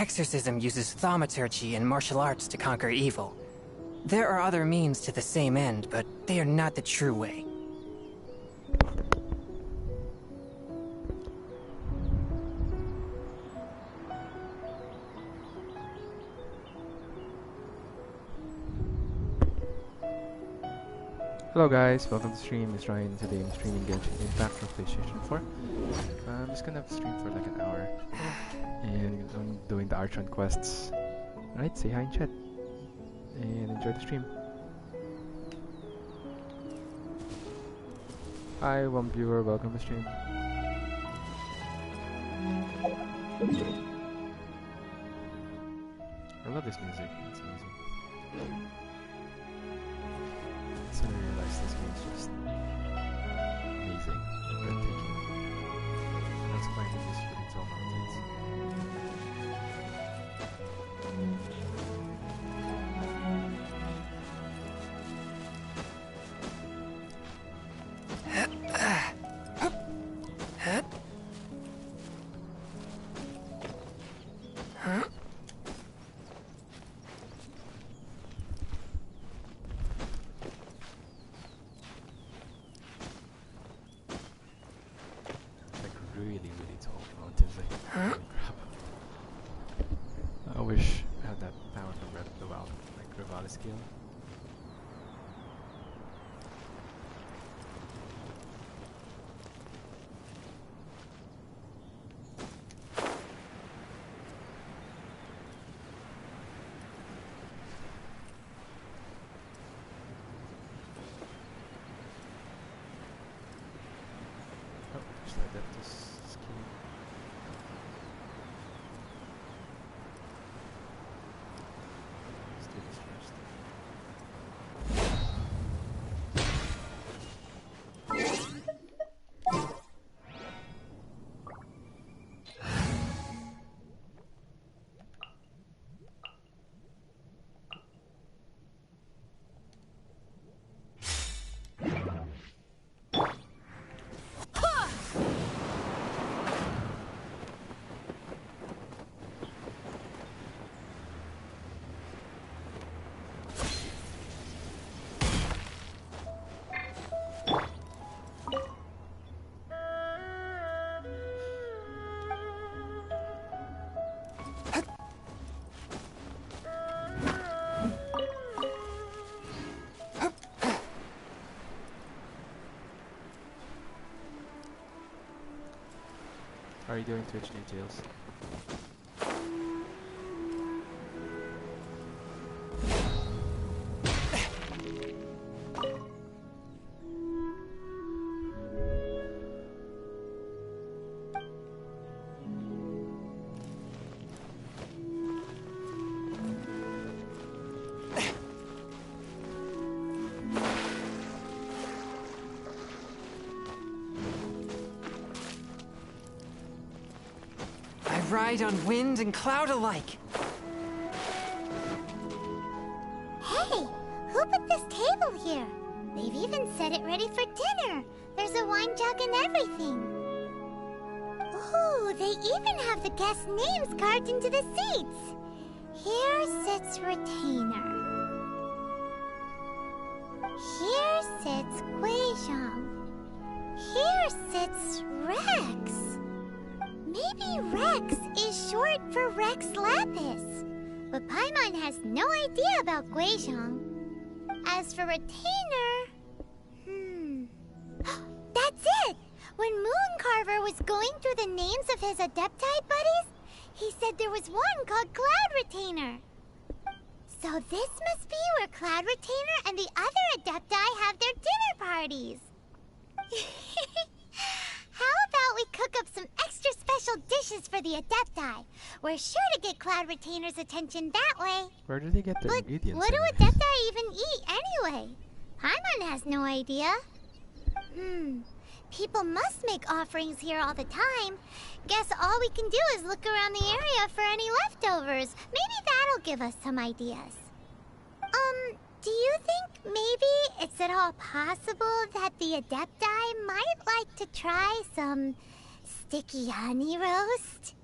exorcism uses thaumaturgy and martial arts to conquer evil. There are other means to the same end, but they are not the true way. Hello guys, welcome to the stream. It's Ryan. Today I'm streaming Genshin Impact for PlayStation 4. I'm just gonna stream for like an hour. And I'm doing the archon quests. Alright, say hi in chat. And enjoy the stream. Hi, one viewer, welcome to the stream. I love this music, it's amazing. Suddenly I realized this game is just amazing, breathtaking. That's climbing these really tall mountains. I wish I had that power to rev like Revali skill. Oh, there's the adeptus skill. How are you doing, Twitch details? Ride on wind and cloud alike. Hey, who put this table here? They've even set it ready for dinner. There's a wine jug and everything. Ooh, they even have the guests' names carved into the seats. Here sits Retainer. Here sits Guizhong. Here sits Rex. Maybe Rex is short for Rex Lapis. But Paimon has no idea about Guizhong. As for Retainer... That's it! When Mooncarver was going through the names of his Adepti buddies, he said there was one called Cloud Retainer. So this must be where Cloud Retainer and the other Adepti have their dinner parties. How about we cook up some extra special dishes for the Adepti? We're sure to get Cloud Retainer's attention that way. Where do they get their ingredients? What do Adepti even eat anyway? Paimon has no idea. People must make offerings here all the time. Guess all we can do is look around the area for any leftovers. Maybe that'll give us some ideas. Do you think maybe it's at all possible that the Adepti might like to try some sticky honey roast?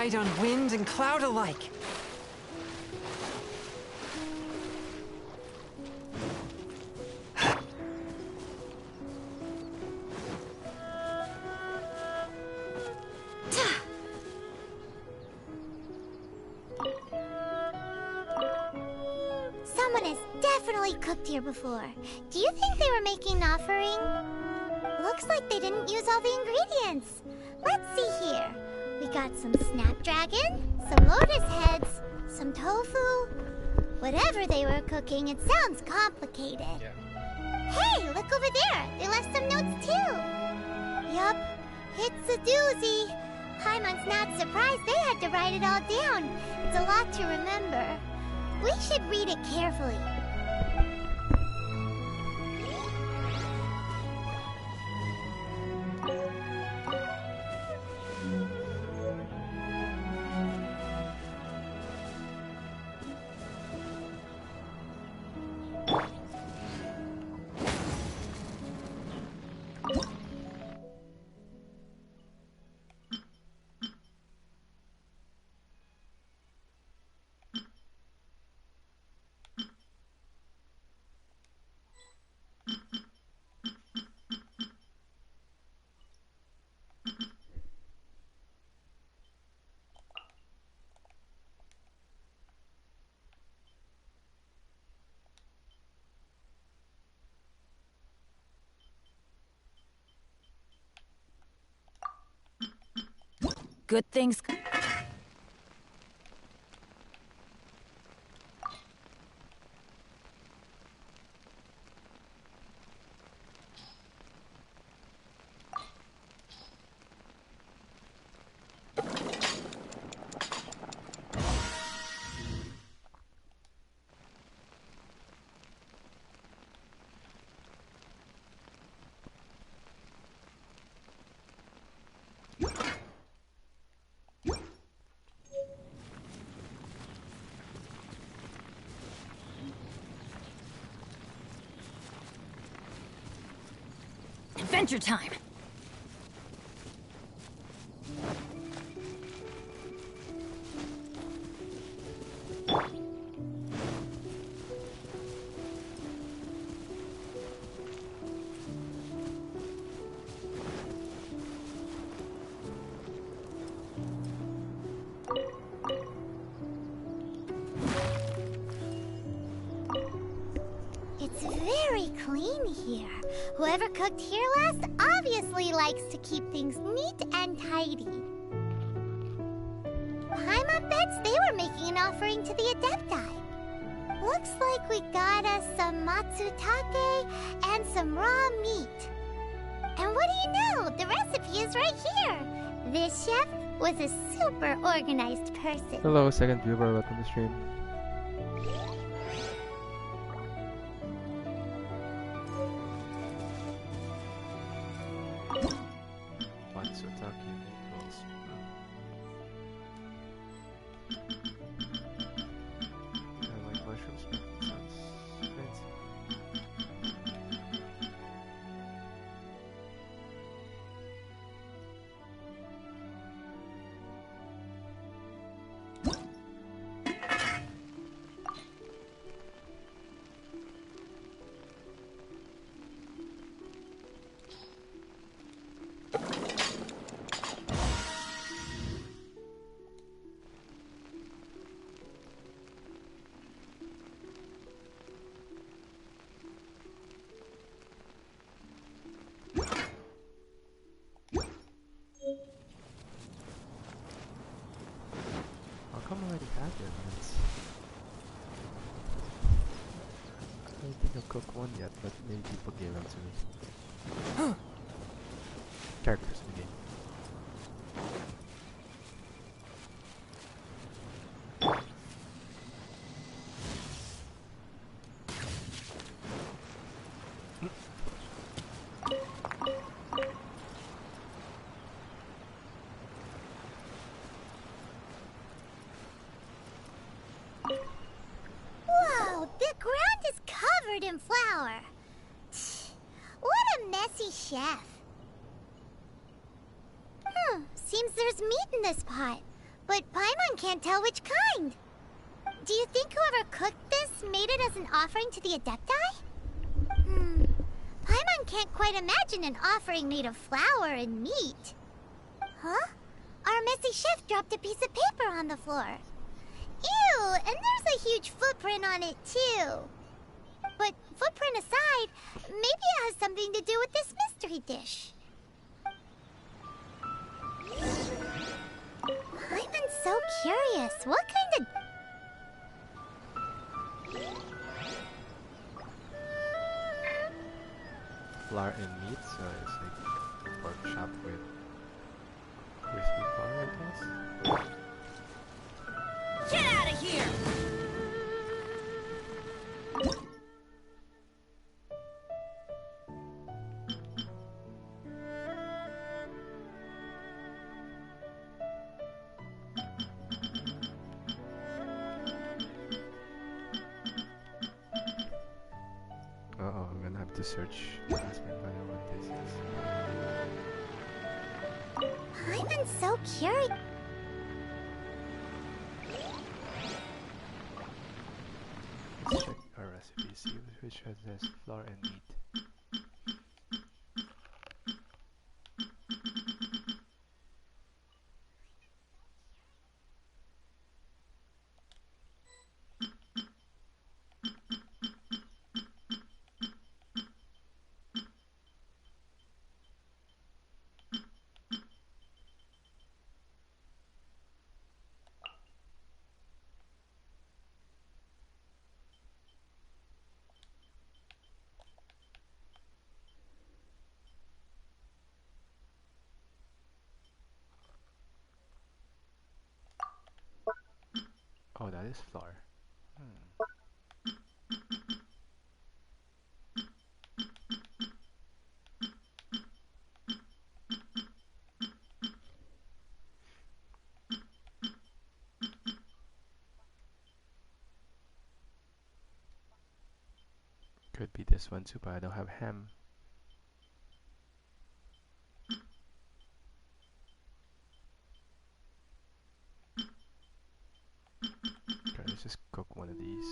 ride on wind and cloud alike. Someone has definitely cooked here before. Do you think they were making an offering? Looks like they didn't use all the ingredients. Let's see here. We got some snapdragon, some lotus heads, some tofu. Whatever they were cooking, it sounds complicated. Yeah. Hey, look over there. They left some notes too. Yup, it's a doozy. Paimon's not surprised they had to write it all down. It's a lot to remember. We should read it carefully. Good things. Adventure time! It's very clean here. Whoever cooked here last obviously likes to keep things neat and tidy. Paimon bets they were making an offering to the adepti. Looks like we got us some matsutake and some raw meat. And what do you know? The recipe is right here. This chef was a super organized person. Hello, second viewer, welcome to stream. Cook one yet, but maybe people gave them to me. Characters in the game. Whoa, the ground is covered in flour. What a messy chef. Seems there's meat in this pot. but Paimon can't tell which kind. Do you think whoever cooked this made it as an offering to the Adepti? Paimon can't quite imagine an offering made of flour and meat. Huh? Our messy chef dropped a piece of paper on the floor. Ew, and there's a huge footprint on it too. But footprint aside, maybe it has something to do with this mystery dish. I'm so curious. What kind of... Flour and meat, so it's like pork chop with crispy flour, I guess. Get out of here! Uh-oh, I'm gonna have to search. Ask me if I know what this is. I'm so curious. Let's check our recipe, see which has this flour and meat. Oh, that is flour. Could be this one too, but I don't have ham. Okay, let's just cook one of these.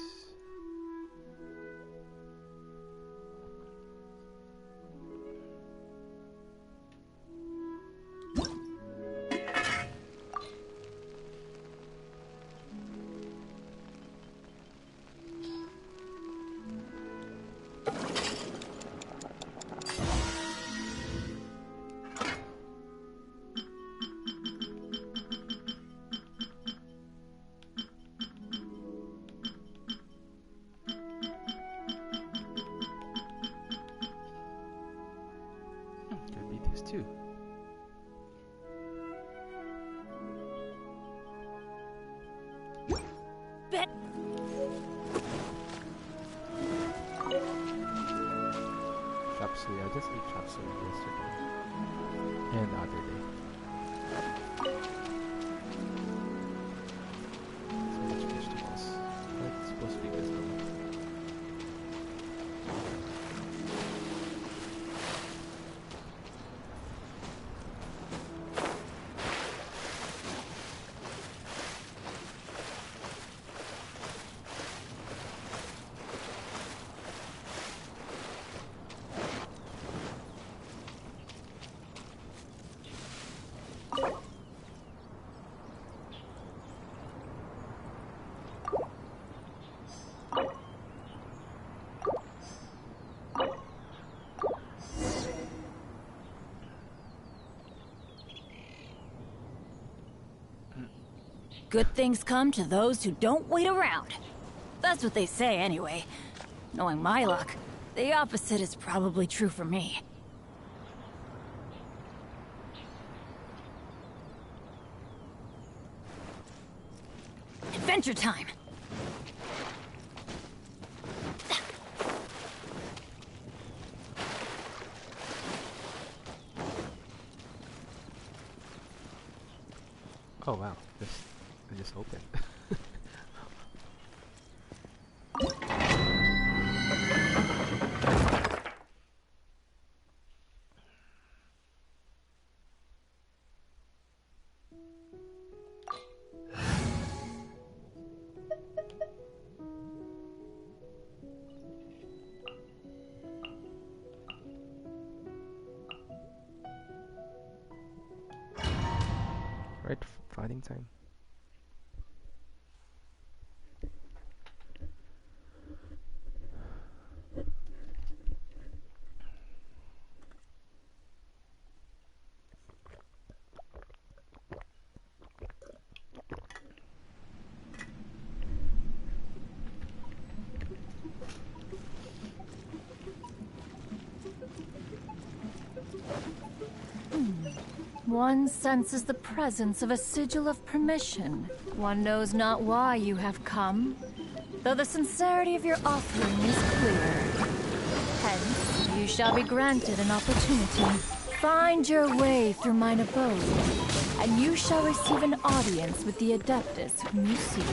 Could be this too. Bet. Chop suey. I just ate chop suey yesterday and the other day. So much vegetables. But it's supposed to be good though. Good things come to those who don't wait around. That's what they say anyway. Knowing my luck, the opposite is probably true for me. Adventure time! Oh wow, I just opened. fighting time. One senses the presence of a sigil of permission. One knows not why you have come, though the sincerity of your offering is clear. Hence, you shall be granted an opportunity. Find your way through mine abode, and you shall receive an audience with the adeptus whom you seek.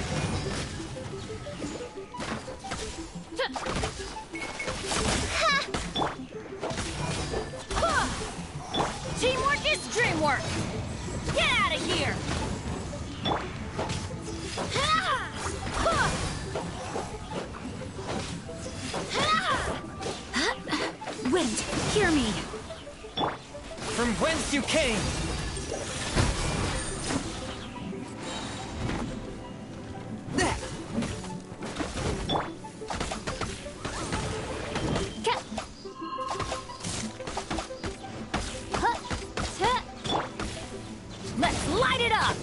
Teamwork is dreamwork! Get out of here! Wind, hear me! From whence you came! Let's light it up!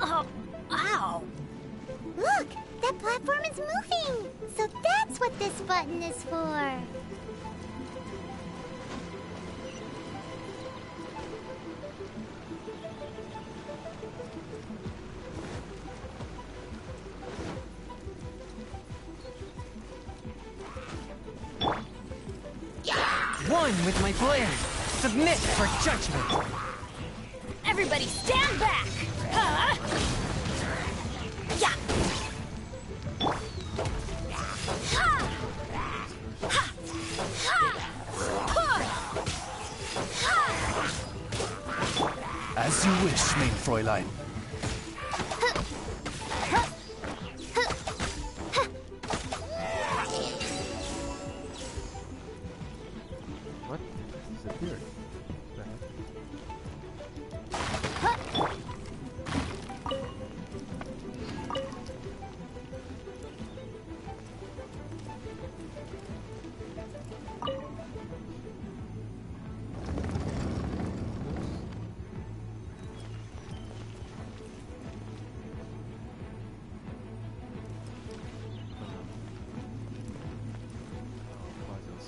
Oh, ow! Look! That platform is moving! So that's what this button is for! One with my blade! Submit for judgment! Everybody stand back! Huh? Yeah! Ha! Ha! Ha! Ha! As you wish, mein Fräulein. What? This disappeared. The heck? Puzzles.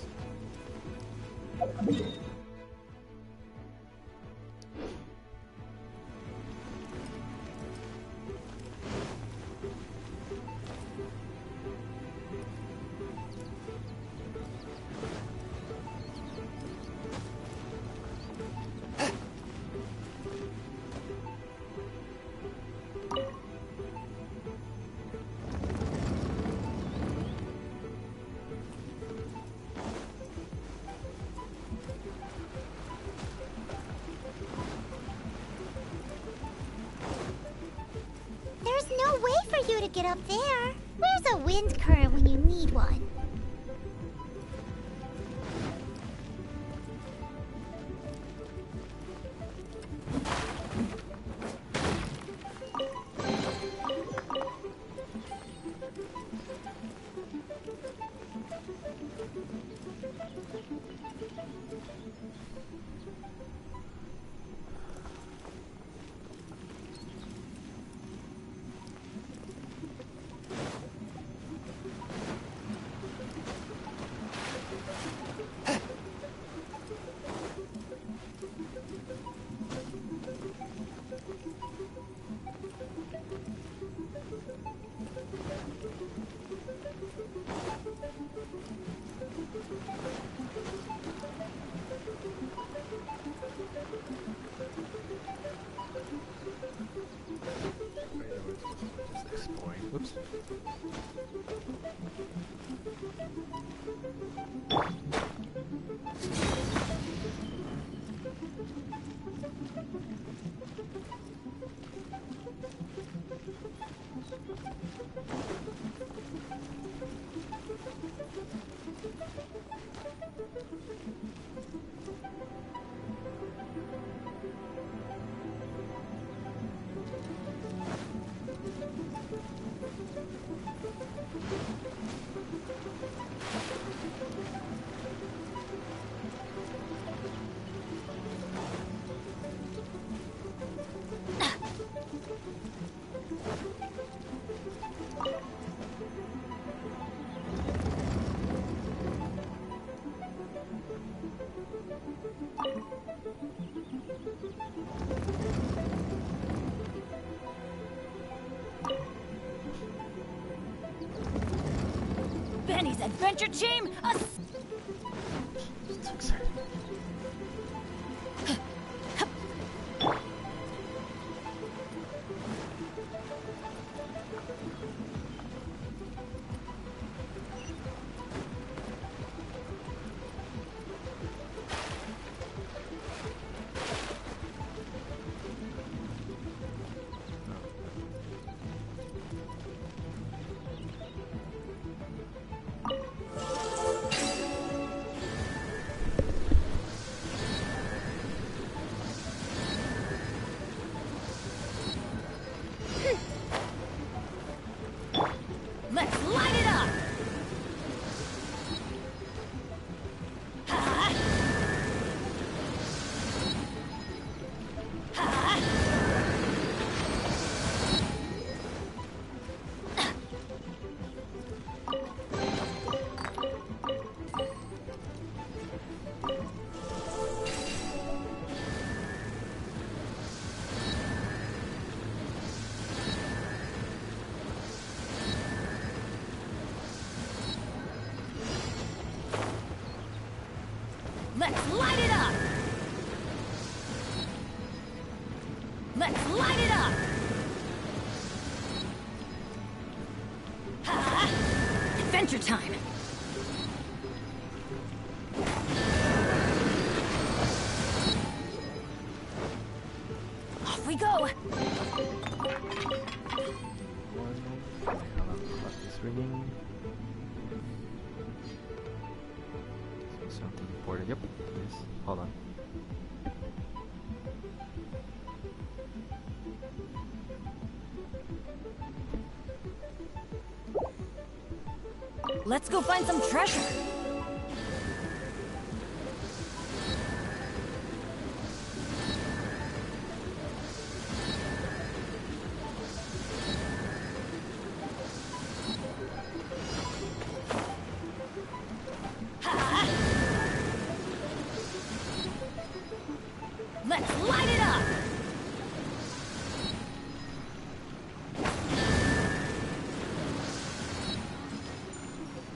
There's no way for you to get up there. Where's a wind current when you need one? Just exploring. Whoops. Benny's adventure team, a So excited. let's light it up. Ha! Ha! Let's light it up! Let's light it up! Ha! Adventure time! Off we go! Clock is ringing. Something important. Yep, it is. Hold on. Let's go find some treasure! Ha! Let's light it up!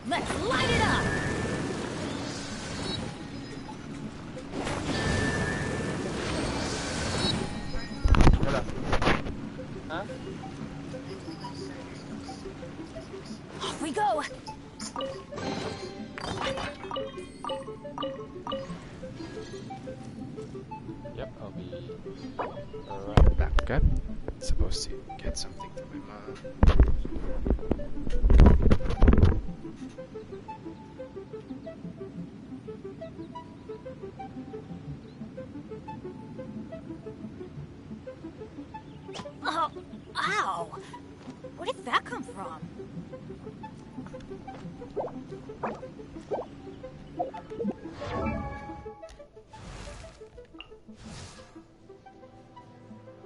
Let's light it up! Off we go! Yep, I'll be right back. Okay. Supposed to get something to my mom. Oh, ow! Where did that come from?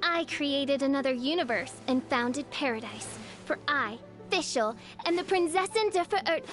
I created another universe and founded paradise. For I, Fischl, and the Prinzessin der Verirrt...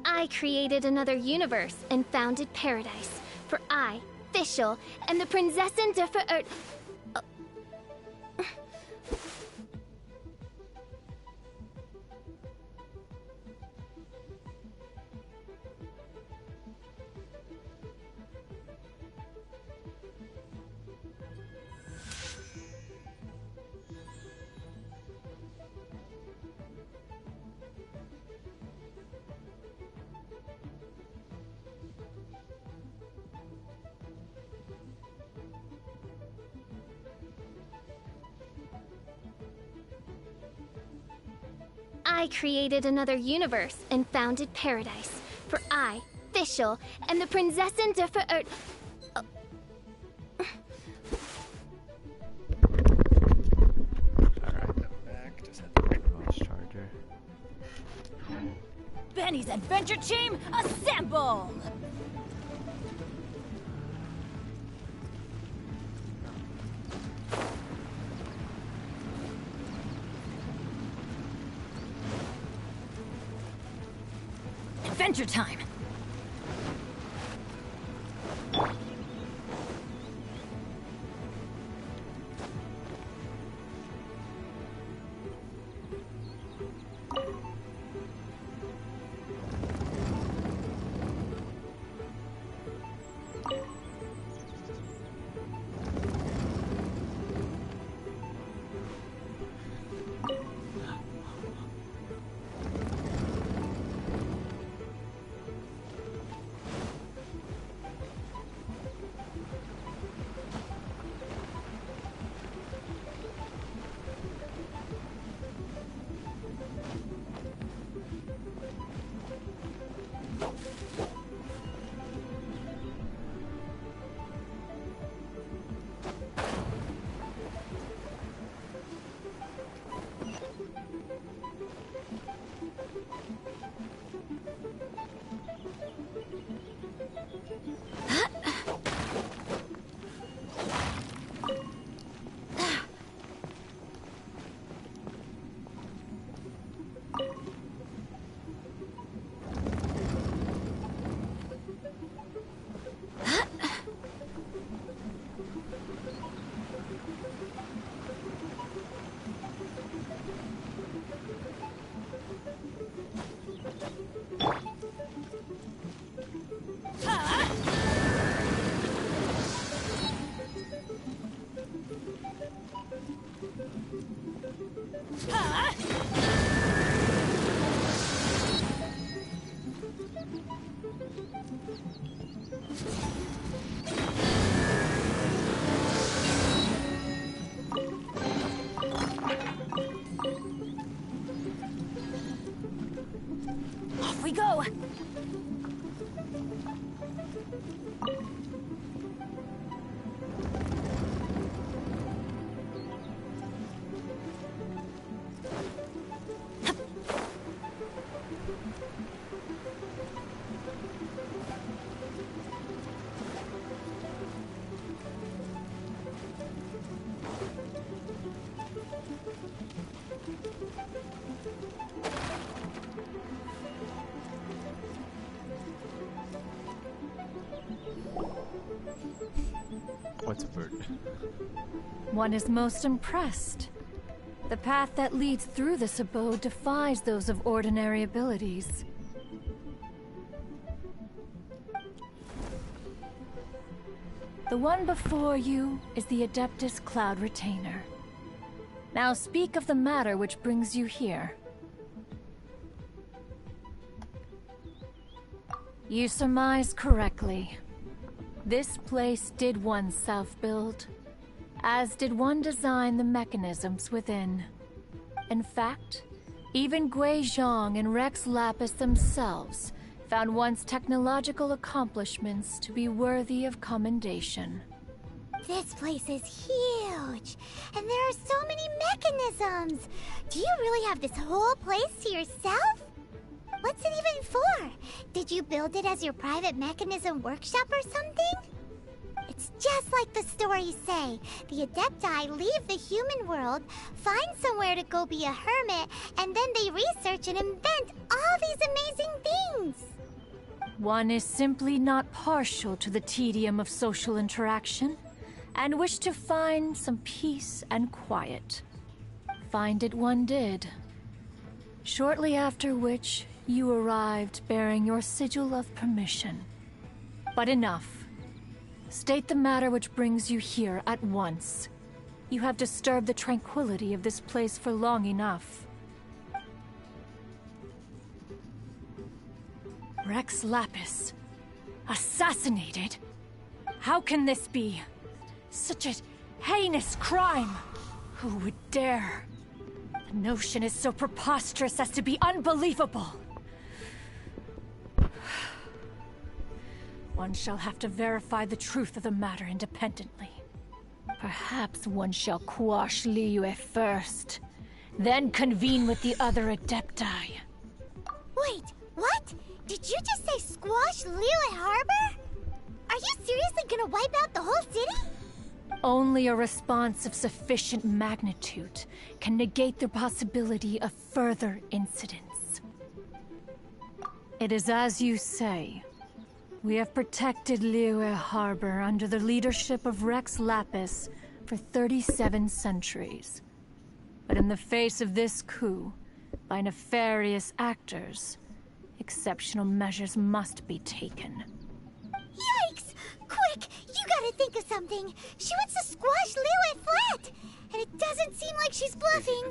I created another universe and founded paradise. For I, Fischl, and the Prinzessin der Verirrt... I created another universe and founded paradise. For I, Fischl, and the Prinzessin der Verirrt... Alright. Adventure team, assemble! Adventure time! Off we go! What's a bird? One is most impressed. The path that leads through this abode defies those of ordinary abilities. The one before you is the Adeptus Cloud Retainer. Now speak of the matter which brings you here. You surmise correctly. This place did once self-build, as did one design the mechanisms within. In fact, even Gui Zhang and Rex Lapis themselves found once technological accomplishments to be worthy of commendation. This place is huge, and there are so many mechanisms. Do you really have this whole place to yourself? What's it even for? Did you build it as your private mechanism workshop or something? It's just like the stories say. The Adepti leave the human world, find somewhere to go be a hermit, and then they research and invent all these amazing things. One is simply not partial to the tedium of social interaction, and wished to find some peace and quiet. Find it one did. Shortly after which, you arrived bearing your sigil of permission. But enough. State the matter which brings you here at once. You have disturbed the tranquility of this place for long enough. Rex Lapis. Assassinated? How can this be? Such a heinous crime! Who would dare? The notion is so preposterous as to be unbelievable. One shall have to verify the truth of the matter independently. Perhaps one shall quash Liyue first, then convene with the other Adepti. Wait, what? squash Liyue Harbor? Are you seriously gonna wipe out the whole city? Only a response of sufficient magnitude can negate the possibility of further incidents. It is as you say. We have protected Liyue Harbor under the leadership of Rex Lapis for 37 centuries. But in the face of this coup, by nefarious actors, exceptional measures must be taken. Yikes! Quick! You gotta think of something! She wants to squash Liyue flat! And it doesn't seem like she's bluffing!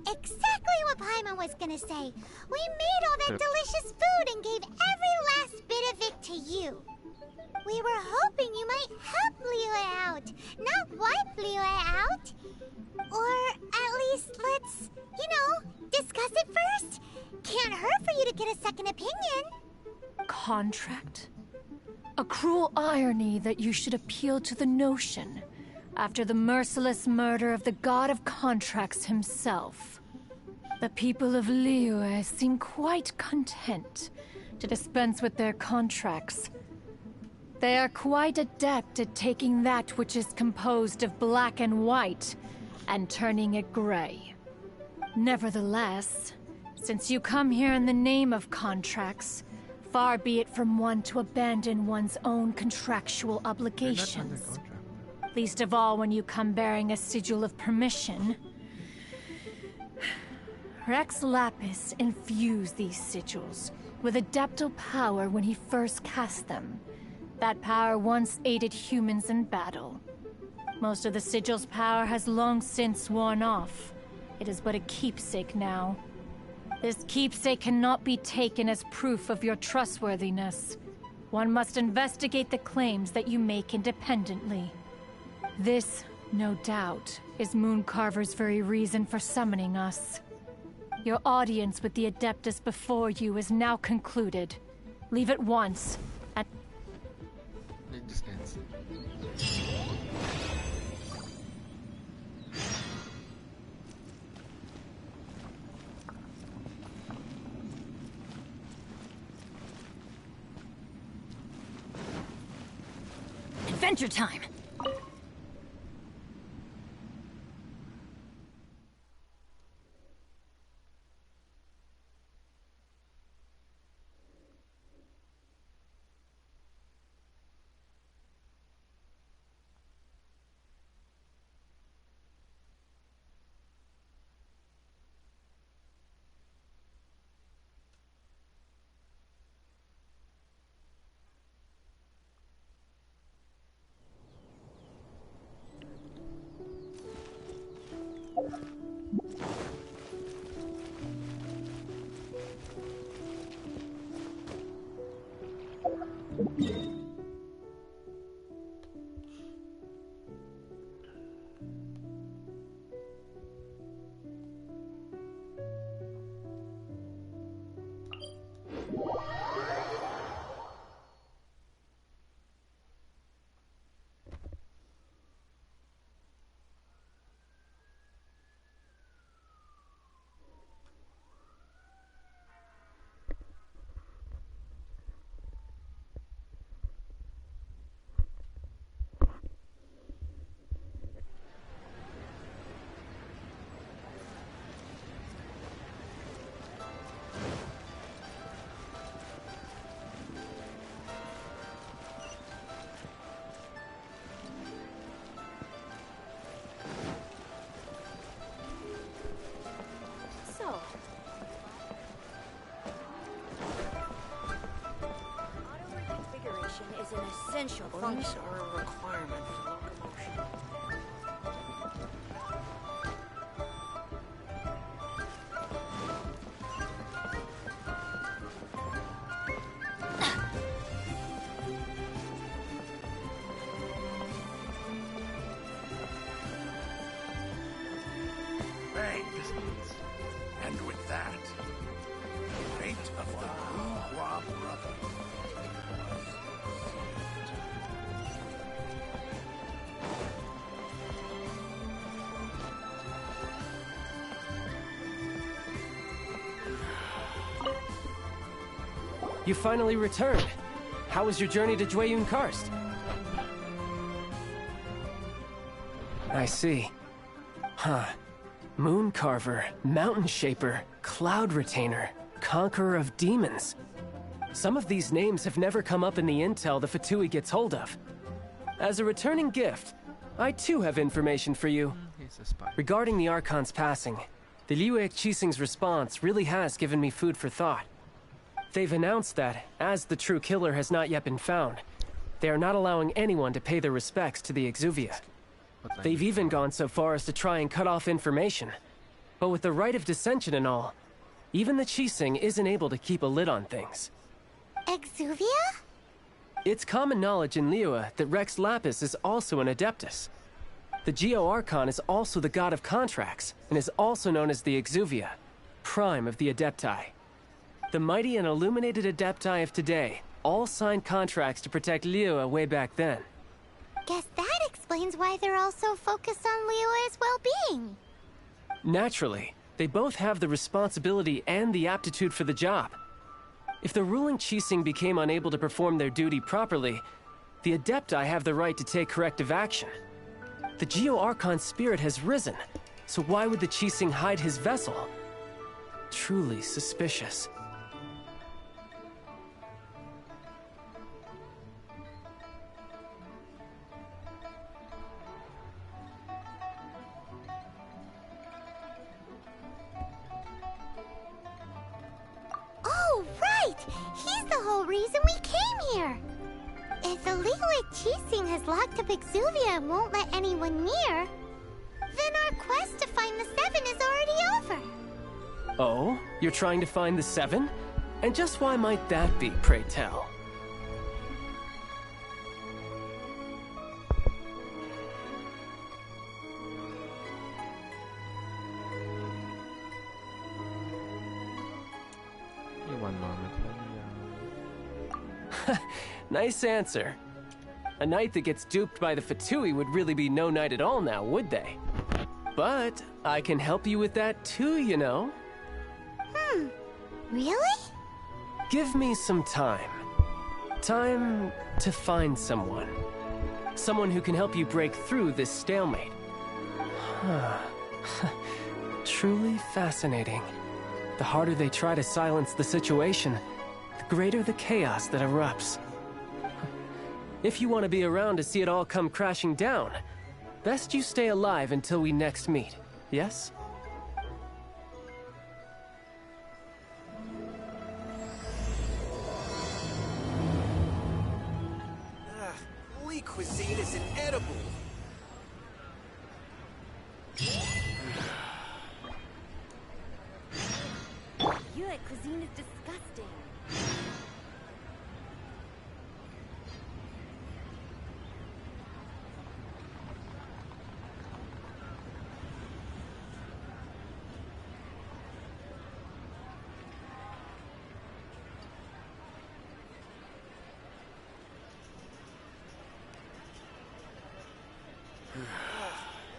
Exactly what Paimon was gonna say! We made all that delicious food and gave every last bit of it to you! We were hoping you might help Liyue out, not wipe Liyue out! Or at least let's, discuss it first! Can't hurt for you to get a second opinion! Contract? A cruel irony that you should appeal to the notion after the merciless murder of the god of contracts himself. The people of Liyue seem quite content to dispense with their contracts. They are quite adept at taking that which is composed of black and white and turning it gray. Nevertheless, since you come here in the name of contracts, far be it from one to abandon one's own contractual obligations. Least of all when you come bearing a sigil of permission. Rex Lapis infused these sigils with adeptal power when he first cast them. That power once aided humans in battle. Most of the sigil's power has long since worn off. It is but a keepsake now. This keepsake cannot be taken as proof of your trustworthiness. One must investigate the claims that you make independently. This, no doubt, is Mooncarver's very reason for summoning us. Your audience with the adeptus before you is now concluded. Leave at once, and... It just ends. Adventure time! Is an essential function or a requirement for locomotion. Thanks. And with that, the fate of the Bourgeois brothers. You finally returned. How was your journey to Jueyun Karst? I see. Huh. Moon Carver, Mountain Shaper, Cloud Retainer, Conqueror of Demons. Some of these names have never come up in the intel the Fatui gets hold of. As a returning gift, I too have information for you. He's a spy. Regarding the Archon's passing, the Liu Qixing's response really has given me food for thought. They've announced that, as the true killer has not yet been found, they are not allowing anyone to pay their respects to the Exuvia. They've even gone so far as to try and cut off information. But with the right of dissension and all, even the Qixing isn't able to keep a lid on things. Exuvia? It's common knowledge in Liyue that Rex Lapis is also an adeptus. The Geo-Archon is also the god of contracts, and is also known as the Exuvia, prime of the Adepti. The mighty and illuminated Adepti of today all signed contracts to protect Liyue way back then. Guess that explains why they're all so focused on Liyue's well-being. Naturally, they both have the responsibility and the aptitude for the job. If the ruling Qixing became unable to perform their duty properly, the Adepti have the right to take corrective action. The Geo-Archon's spirit has risen, so why would the Qixing hide his vessel? Truly suspicious. Oh, right! He's the whole reason we came here! If the Liyue Qixing has locked up Exuvia and won't let anyone near, then our quest to find the Seven is already over. Oh? You're trying to find the Seven? And just why might that be, pray tell? Give me 1 moment. Let me, Nice answer. A knight that gets duped by the Fatui would really be no knight at all now, would they? But I can help you with that too, you know. Really? Give me some time. Time to find someone. Someone who can help you break through this stalemate. Truly fascinating. The harder they try to silence the situation, the greater the chaos that erupts. If you want to be around to see it all come crashing down, best you stay alive until we next meet, yes? Lee cuisine is inedible. Your cuisine is disgusting.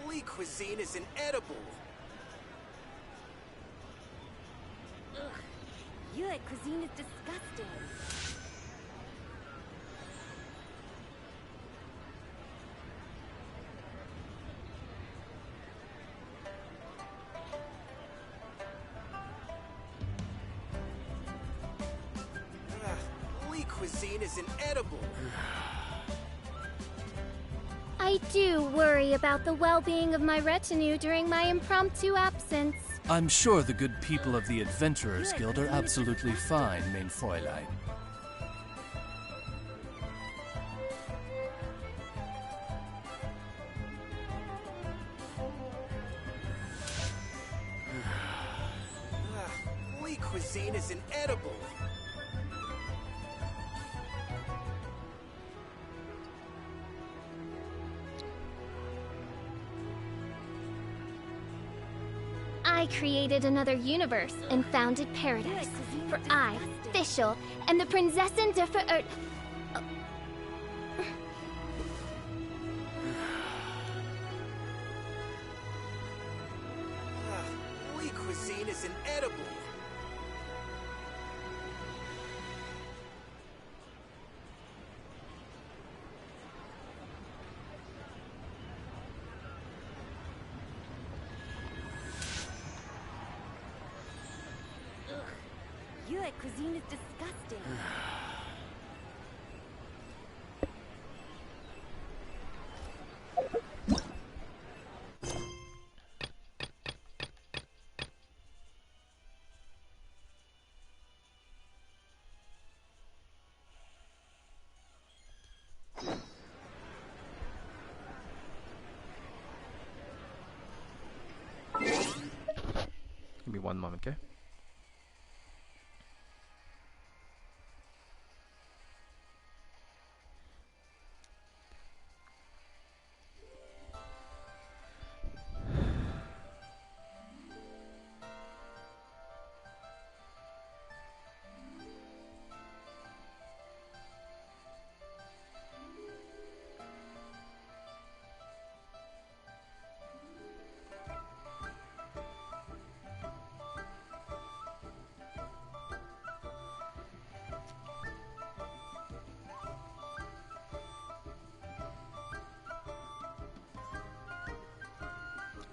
Lee cuisine is inedible. Your cuisine is disgusting. Lee cuisine is inedible. I do worry about the well-being of my retinue during my impromptu absence. I'm sure the good people of the Adventurers Guild are absolutely fine, mein Fräulein. Lee cuisine is inedible. I created another universe and founded paradise. For I, Fischl, and the Prinzessin der Verirrt... Lee cuisine is inedible. Liyue cuisine is disgusting. Give me one moment, okay?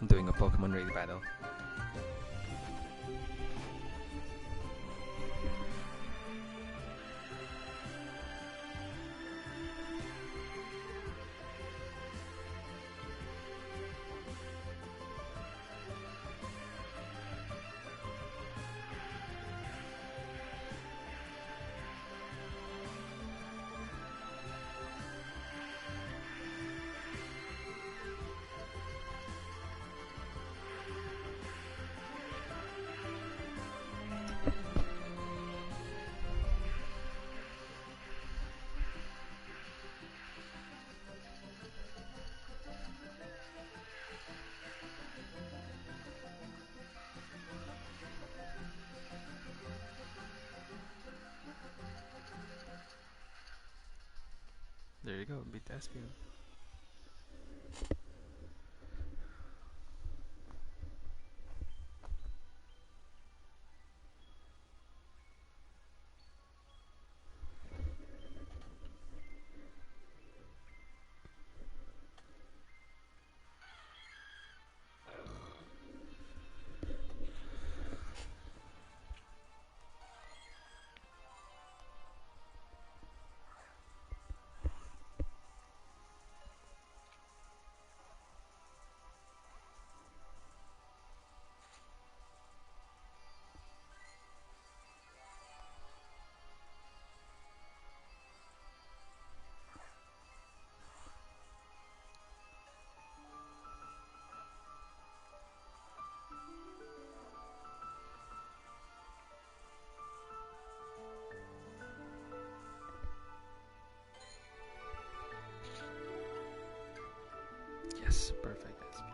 I'm doing a Pokemon raid battle. There you go, beat Espion. Yes, perfect Espion.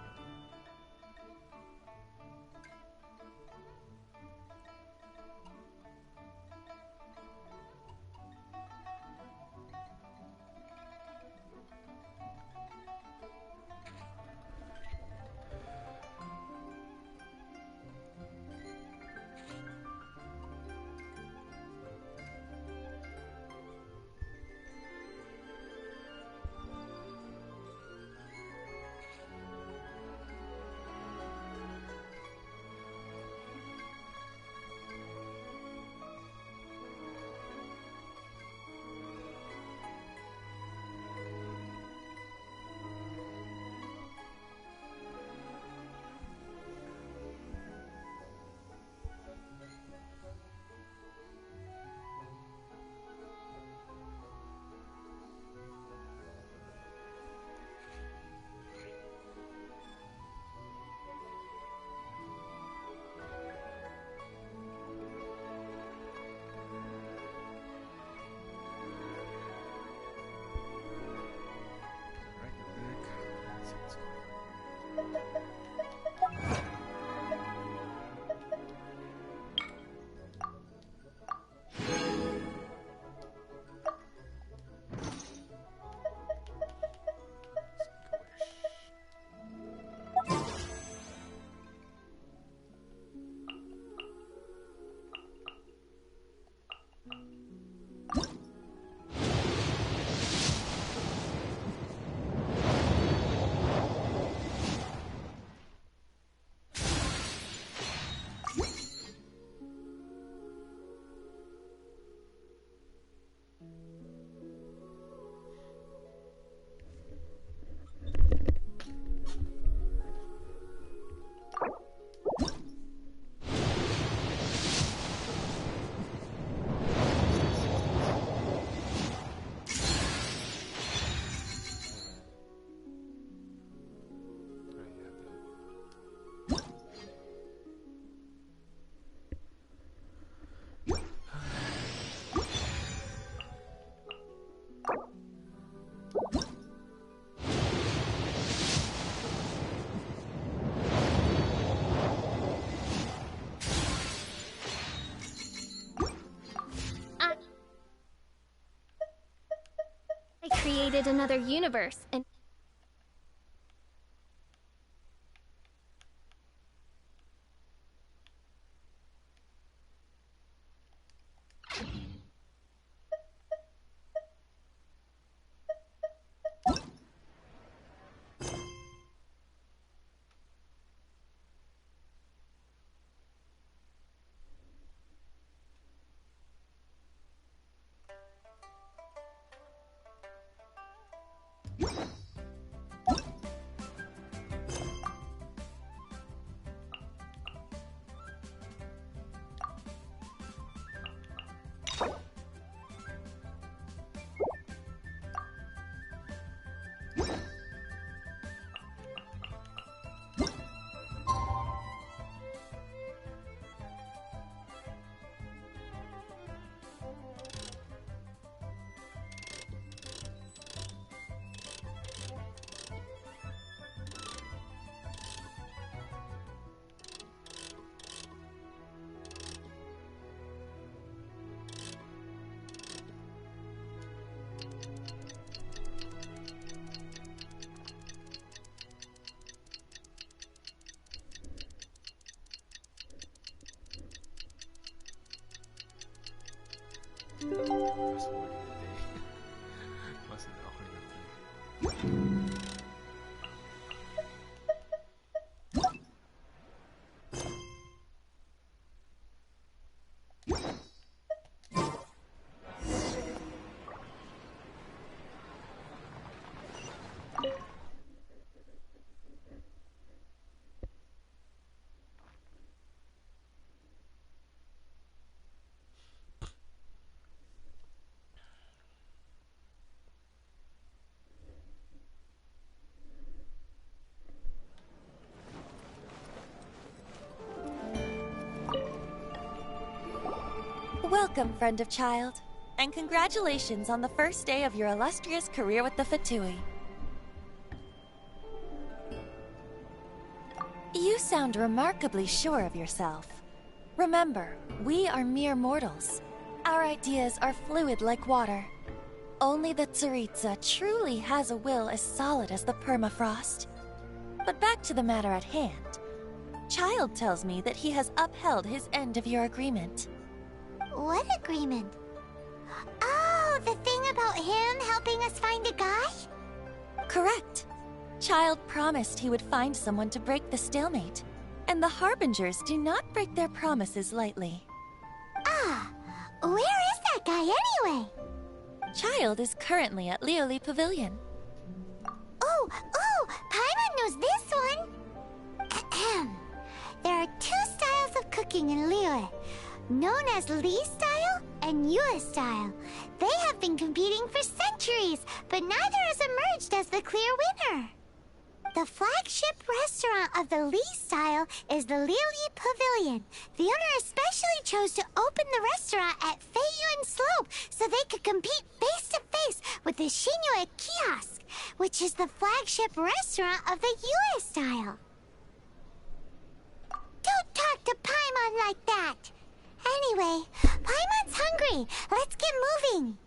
created another universe and Fast forwarding the day. Wasn't awkward enough. Welcome, friend of child, and congratulations on the first day of your illustrious career with the Fatui. You sound remarkably sure of yourself. Remember, we are mere mortals. Our ideas are fluid like water. Only the Tsaritsa truly has a will as solid as the permafrost. But back to the matter at hand. Child tells me that he has upheld his end of your agreement. What agreement? Oh, the thing about him helping us find a guy? Correct. Child promised he would find someone to break the stalemate. And the Harbingers do not break their promises lightly. Ah, where is that guy anyway? Child is currently at Lioli Pavilion. Oh, Paimon knows this one. Ahem. There are two styles of cooking in Lioli, known as Li style and Yue style. They have been competing for centuries, but neither has emerged as the clear winner. The flagship restaurant of the Li style is the Lioli Pavilion. The owner especially chose to open the restaurant at Feiyuan Slope so they could compete face to face with the Shinue Kiosk, which is the flagship restaurant of the Yue style. Don't talk to Paimon like that. Anyway, Paimon's hungry. Let's get moving.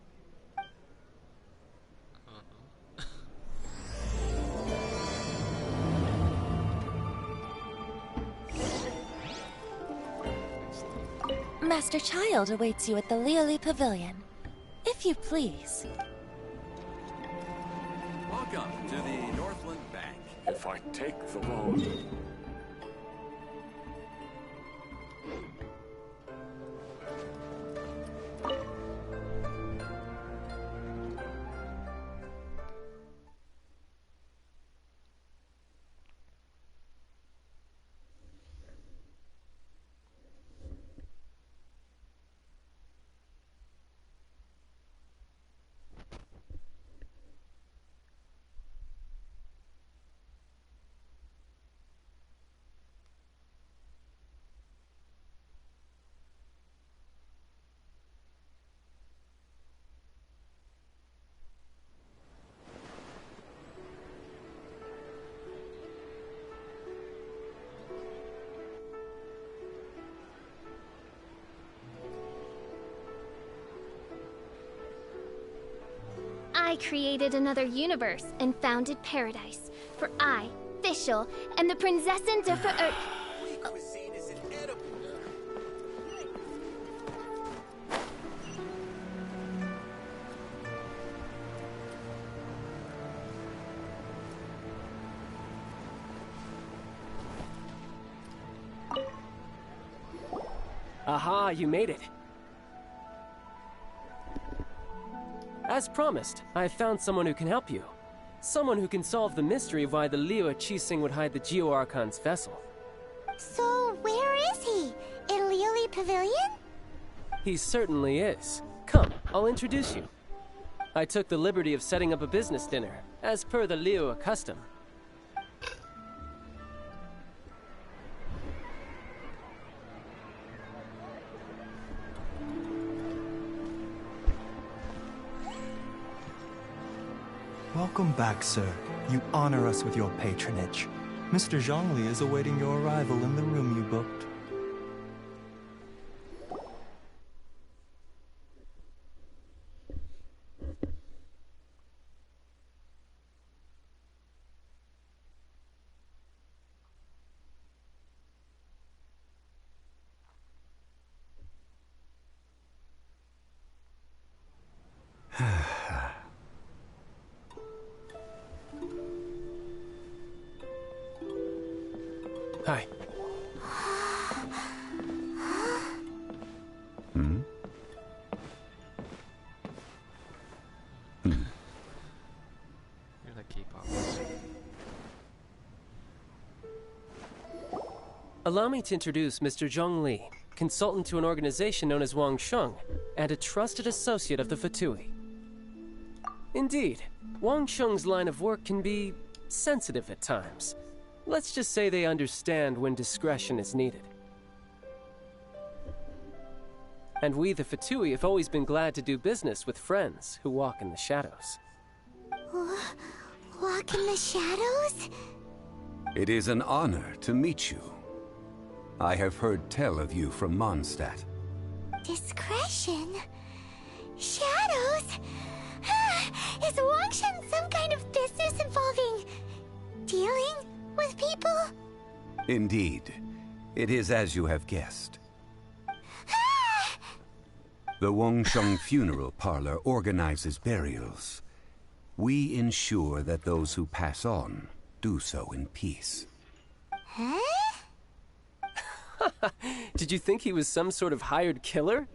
Master Child awaits you at the Lioli Pavilion. If you please. Welcome to the Northland Bank. If I take the loan... I created another universe and founded paradise. For I, Fischl, am the Prinzessin de Holy cuisine is inedible. Aha, you made it. As promised, I have found someone who can help you. Someone who can solve the mystery of why the Liu Qixing would hide the Geo-Archon's vessel. So, where is he? In Liuli Pavilion? He certainly is. Come, I'll introduce you. I took the liberty of setting up a business dinner, as per the Liu custom. Welcome back, sir. You honor us with your patronage. Mr. Zhongli is awaiting your arrival in the room you booked. Hi. You're like K-popers. Allow me to introduce Mr. Zhong Li, consultant to an organization known as Wang Sheng, and a trusted associate of the Fatui. Indeed, Wang Sheng's line of work can be sensitive at times. Let's just say they understand when discretion is needed. And we, the Fatui, have always been glad to do business with friends who walk in the shadows. Walk in the shadows? It is an honor to meet you. I have heard tell of you from Mondstadt. Discretion? Shadows? Is Wangshan some kind of business involving dealing with people? Indeed. It is as you have guessed. The Wangsheng Funeral Parlor organizes burials. We ensure that those who pass on do so in peace. Huh? Did you think he was some sort of hired killer?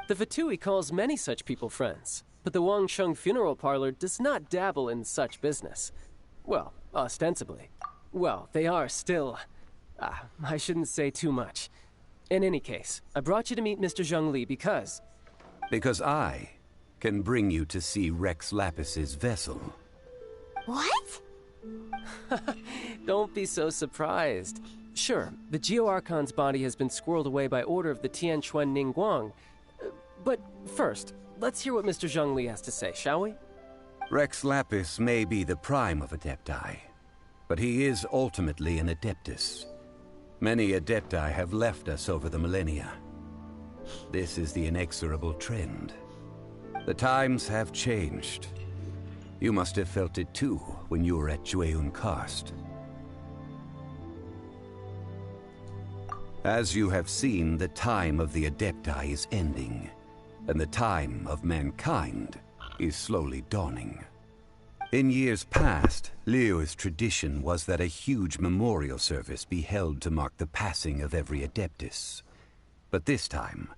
The Fatui calls many such people friends, but the Wangsheng Funeral Parlor does not dabble in such business. Well, ostensibly. Well, they are still... I shouldn't say too much. In any case, I brought you to meet Mr. Zhong Li because... Because I can bring you to see Rex Lapis's vessel. What? Don't be so surprised. Sure, the Geo-Archon's body has been squirreled away by order of the Tianquan Ningguang. But first, let's hear what Mr. Zhong Li has to say, shall we? Rex Lapis may be the prime of Adepti, but he is ultimately an Adeptus. Many Adepti have left us over the millennia. This is the inexorable trend. The times have changed. You must have felt it too when you were at Jueyun Karst. As you have seen, the time of the Adepti is ending, and the time of mankind is slowly dawning. In years past, Liu's tradition was that a huge memorial service be held to mark the passing of every Adeptus. But this time,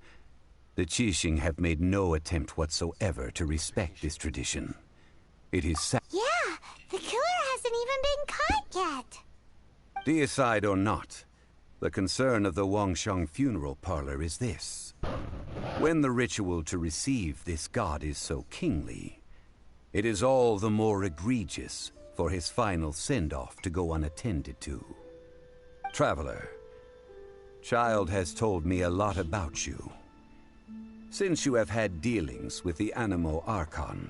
the Qixing have made no attempt whatsoever to respect this tradition. It is Yeah, the killer hasn't even been caught yet. Deicide or not, the concern of the Wangsheng Funeral Parlor is this. When the ritual to receive this god is so kingly, it is all the more egregious for his final send-off to go unattended to. Traveler, Child has told me a lot about you. Since you have had dealings with the Animo Archon,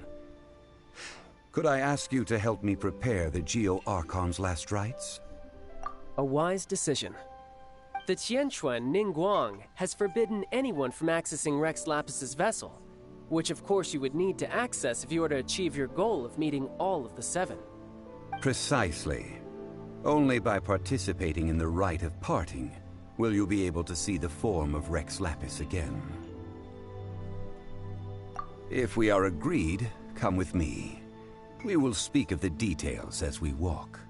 could I ask you to help me prepare the Geo-Archon's last rites? A wise decision. The Tianquan Ningguang has forbidden anyone from accessing Rex Lapis's vessel. which of course you would need to access if you were to achieve your goal of meeting all of the 7. Precisely. Only by participating in the rite of parting will you be able to see the form of Rex Lapis again. If we are agreed, come with me. We will speak of the details as we walk.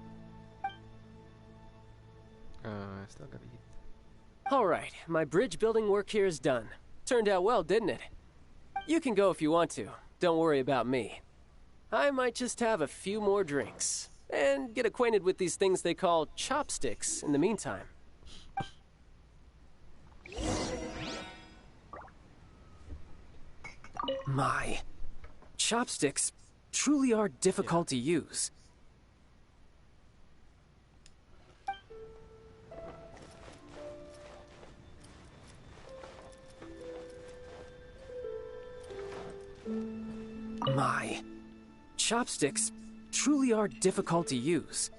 Still gotta eat. Alright, my bridge building work here is done. Turned out well, didn't it? You can go if you want to. Don't worry about me. I might just have a few more drinks. And get acquainted with these things they call chopsticks in the meantime. My, chopsticks truly are difficult to use. My, chopsticks truly are difficult to use.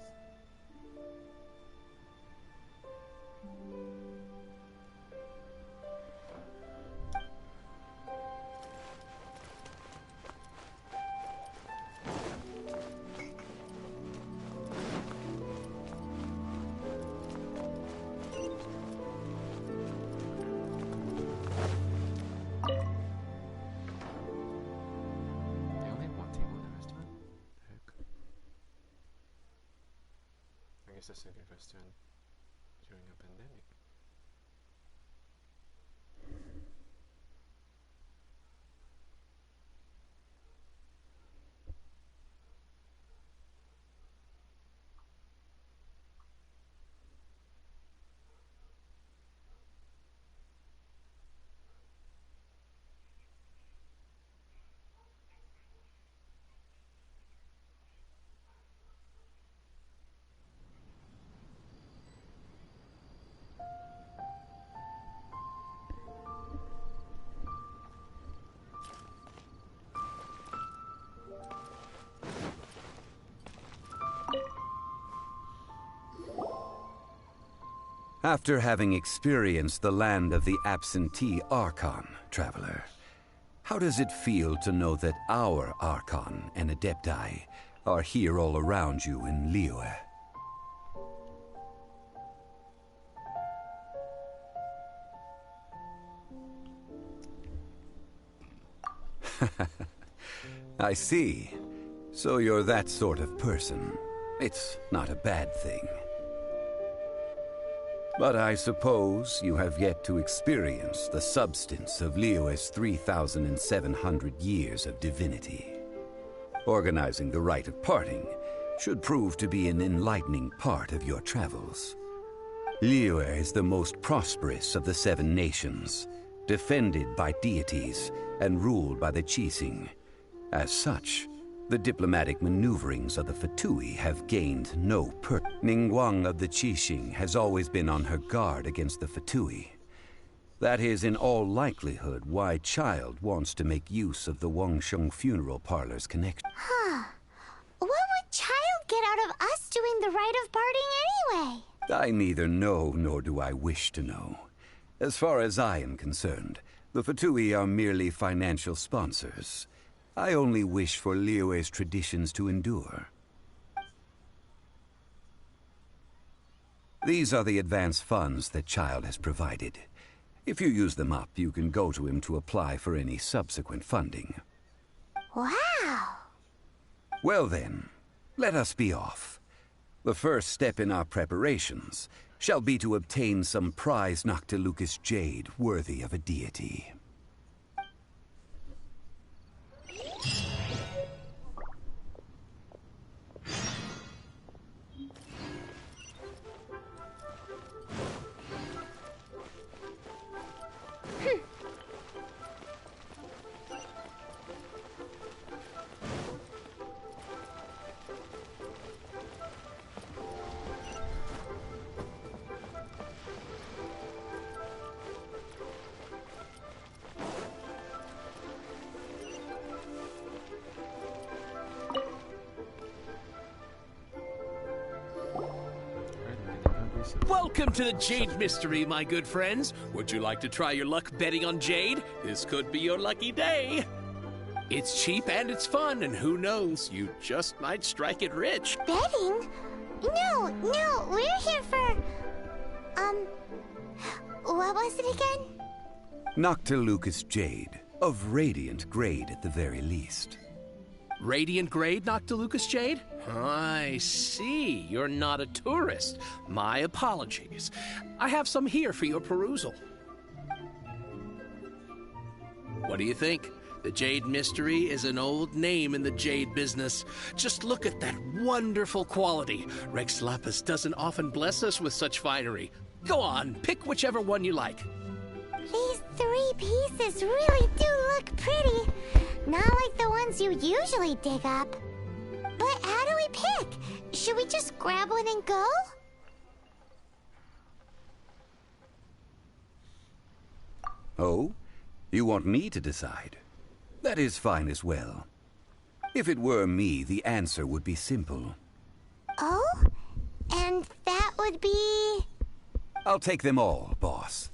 It's a second restaurant during a pandemic. After having experienced the land of the absentee archon, traveler, how does it feel to know that our archon and adepti are here all around you in Liyue? I see. So you're that sort of person. It's not a bad thing. But I suppose you have yet to experience the substance of Liyue's 3,700 years of divinity. Organizing the rite of parting should prove to be an enlightening part of your travels. Liyue is the most prosperous of the 7 nations, defended by deities and ruled by the Qixing. As such, the diplomatic maneuverings of the Fatui have gained no Ningguang of the Qixing has always been on her guard against the Fatui. That is in all likelihood why Child wants to make use of the Wangsheng funeral parlor's connection. Huh. What would Child get out of us doing the rite of parting anyway? I neither know nor do I wish to know. As far as I am concerned, the Fatui are merely financial sponsors. I only wish for Liyue's traditions to endure. These are the advance funds that Child has provided. If you use them up, you can go to him to apply for any subsequent funding. Wow! Well then, let us be off. The first step in our preparations shall be to obtain some prized Noctilucous jade worthy of a deity. Welcome to the Jade Mystery, my good friends. Would you like to try your luck betting on Jade? This could be your lucky day. It's cheap and it's fun, and who knows, you just might strike it rich. Betting? No, we're here for... what was it again? Noctilucous Jade, of radiant grade at the very least. Radiant grade, Noctilucous Jade? I see. You're not a tourist. My apologies. I have some here for your perusal. What do you think? The Jade Mystery is an old name in the jade business. Just look at that wonderful quality. Rex Lapis doesn't often bless us with such finery. Go on, pick whichever one you like. These 3 pieces really do look pretty. Not like the ones you usually dig up. But how do we pick? Should we just grab one and go? Oh? You want me to decide? That is fine as well. If it were me, the answer would be simple. Oh? And that would be... I'll take them all, boss.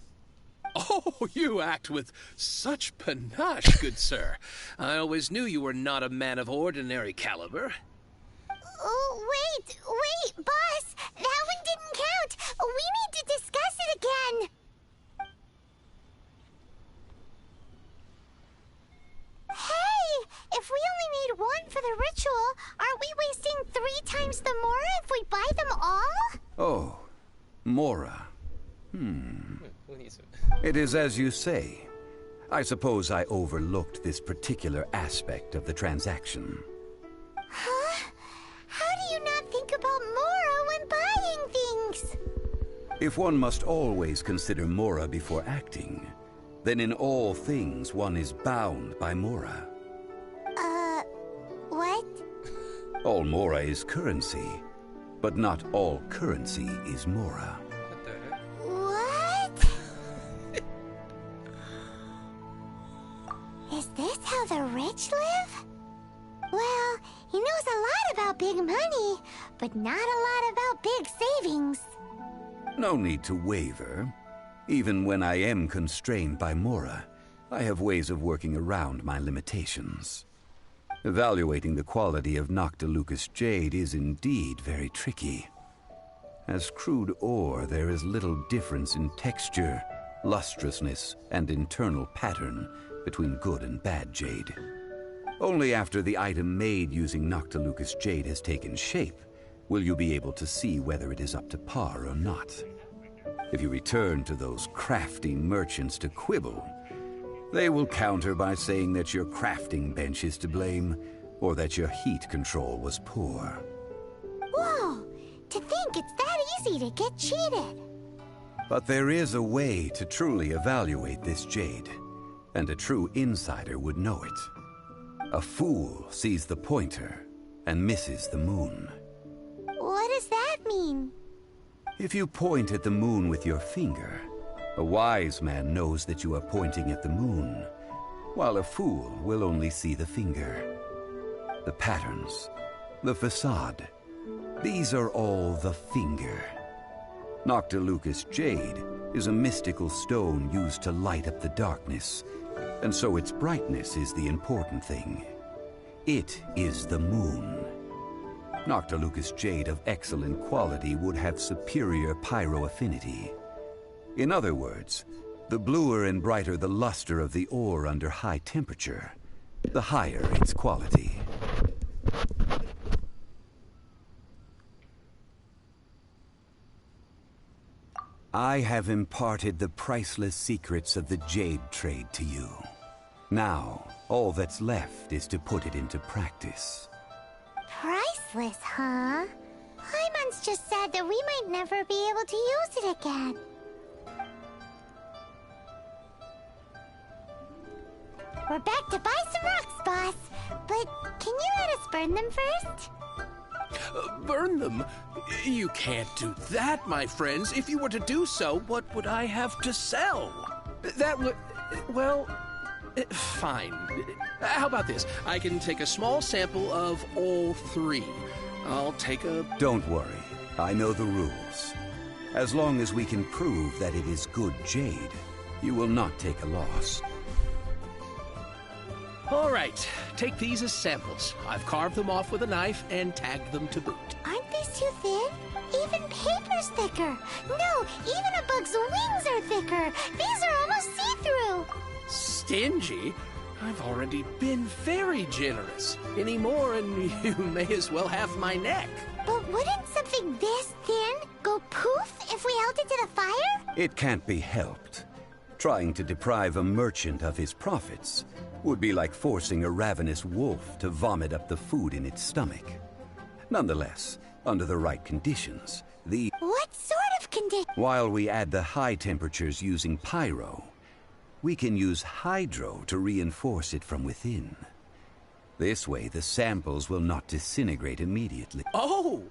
Oh, you act with such panache, good sir. I always knew you were not a man of ordinary caliber. Oh, wait, boss! That one didn't count! We need to discuss it again! Hey! If we only need one for the ritual, aren't we wasting 3 times the Mora if we buy them all? Oh, Mora. It is as you say. I suppose I overlooked this particular aspect of the transaction. Huh? How do you not think about Mora when buying things? If one must always consider Mora before acting, then in all things one is bound by Mora. What? All Mora is currency, but not all currency is Mora. What? Is this how the rich live? Well, he knows a lot about big money, but not a lot about big savings. No need to waver. Even when I am constrained by Mora, I have ways of working around my limitations. Evaluating the quality of Noctilucous Jade is indeed very tricky. As crude ore, there is little difference in texture, lustrousness, and internal pattern between good and bad jade. Only after the item made using Noctilucous Jade has taken shape will you be able to see whether it is up to par or not. If you return to those crafty merchants to quibble, they will counter by saying that your crafting bench is to blame, or that your heat control was poor. Whoa! To think it's that easy to get cheated! But there is a way to truly evaluate this jade, and a true insider would know it. A fool sees the pointer and misses the moon. What does that mean? If you point at the moon with your finger, a wise man knows that you are pointing at the moon, while a fool will only see the finger. The patterns, the facade, these are all the finger. Noctilucous Jade is a mystical stone used to light up the darkness, and so its brightness is the important thing. It is the moon. Noctilucous Jade of excellent quality would have superior pyroaffinity. In other words, the bluer and brighter the luster of the ore under high temperature, the higher its quality. I have imparted the priceless secrets of the jade trade to you. Now, all that's left is to put it into practice. Priceless, huh? Hyman's just said that we might never be able to use it again. We're back to buy some rocks, boss. But can you let us burn them first? Burn them? You can't do that, my friends. If you were to do so, what would I have to sell? That would... well... fine. How about this? I can take a small sample of all 3. I'll take a... Don't worry. I know the rules. As long as we can prove that it is good jade, you will not take a loss. All right, take these as samples. I've carved them off with a knife and tagged them to boot. Aren't these too thin? Even paper's thicker. No, even a bug's wings are thicker. These are almost see-through. Stingy? I've already been very generous. Any more and you may as well have my neck. But wouldn't something this thin go poof if we held it to the fire? It can't be helped. Trying to deprive a merchant of his profits would be like forcing a ravenous wolf to vomit up the food in its stomach. Nonetheless, under the right conditions, What sort of condition? While we add the high temperatures using pyro, we can use hydro to reinforce it from within. This way, the samples will not disintegrate immediately. Oh!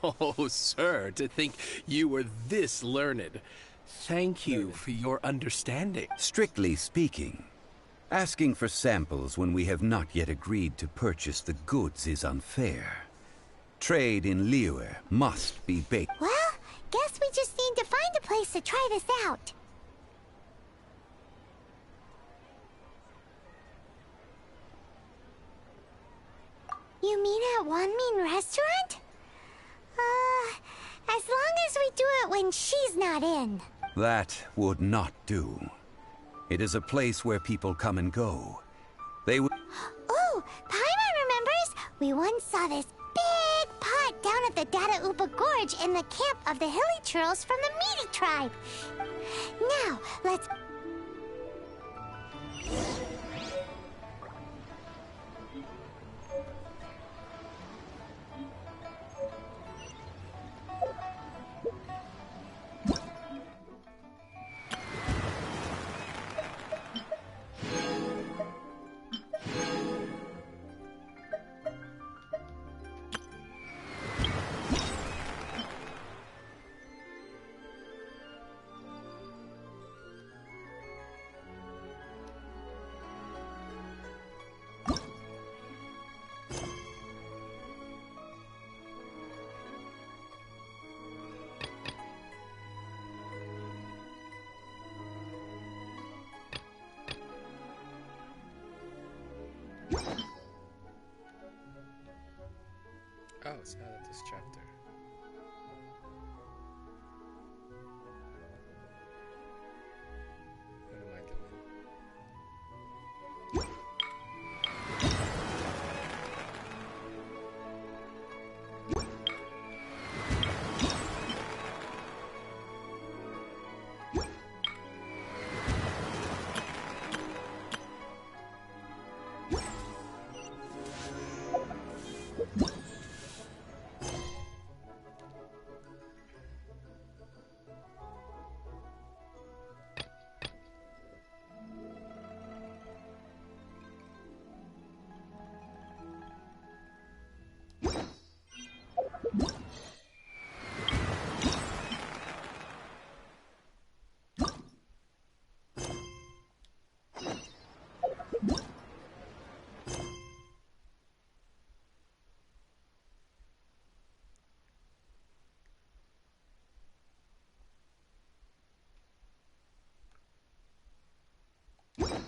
Oh, sir, to think you were this learned. Thank you for your understanding. Strictly speaking, asking for samples when we have not yet agreed to purchase the goods is unfair. Trade in Liyue must be baked. Well, guess we just need to find a place to try this out. You mean at Wanmin Restaurant? As long as we do it when she's not in. That would not do. It is a place where people come and go. They would... Oh, Paimon remembers! We once saw this big pot down at the Data Upa Gorge in the camp of the Hilly Churls from the Meaty tribe. Now, let's... Oh, it's not at this chapter. What am I doing?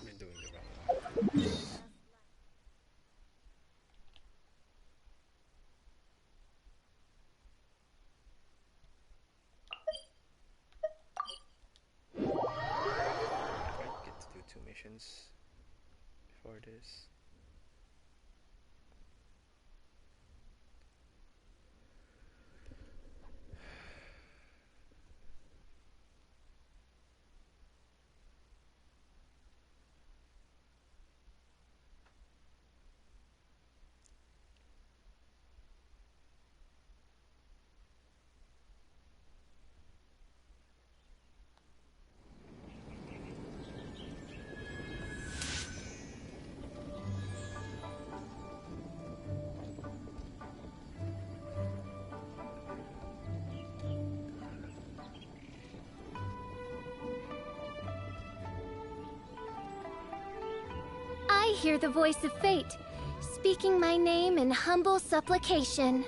Been doing the wrong one. I get to do 2 missions before this. I hear the voice of fate, speaking my name in humble supplication.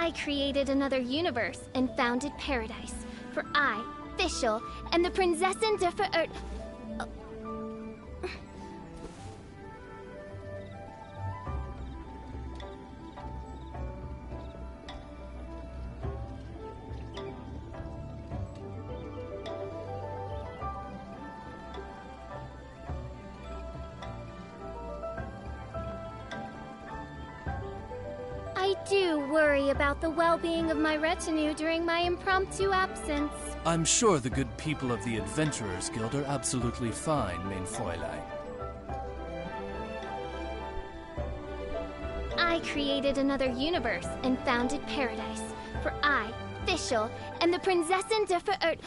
I created another universe and founded paradise. For I, Fischl, am the Prinzessin der Verirrt... I do worry about the well-being of my retinue during my impromptu absence. I'm sure the good people of the Adventurers Guild are absolutely fine, mein Fräulein. I created another universe and founded paradise. For I, Fischl, am the Prinzessin der Verirrt...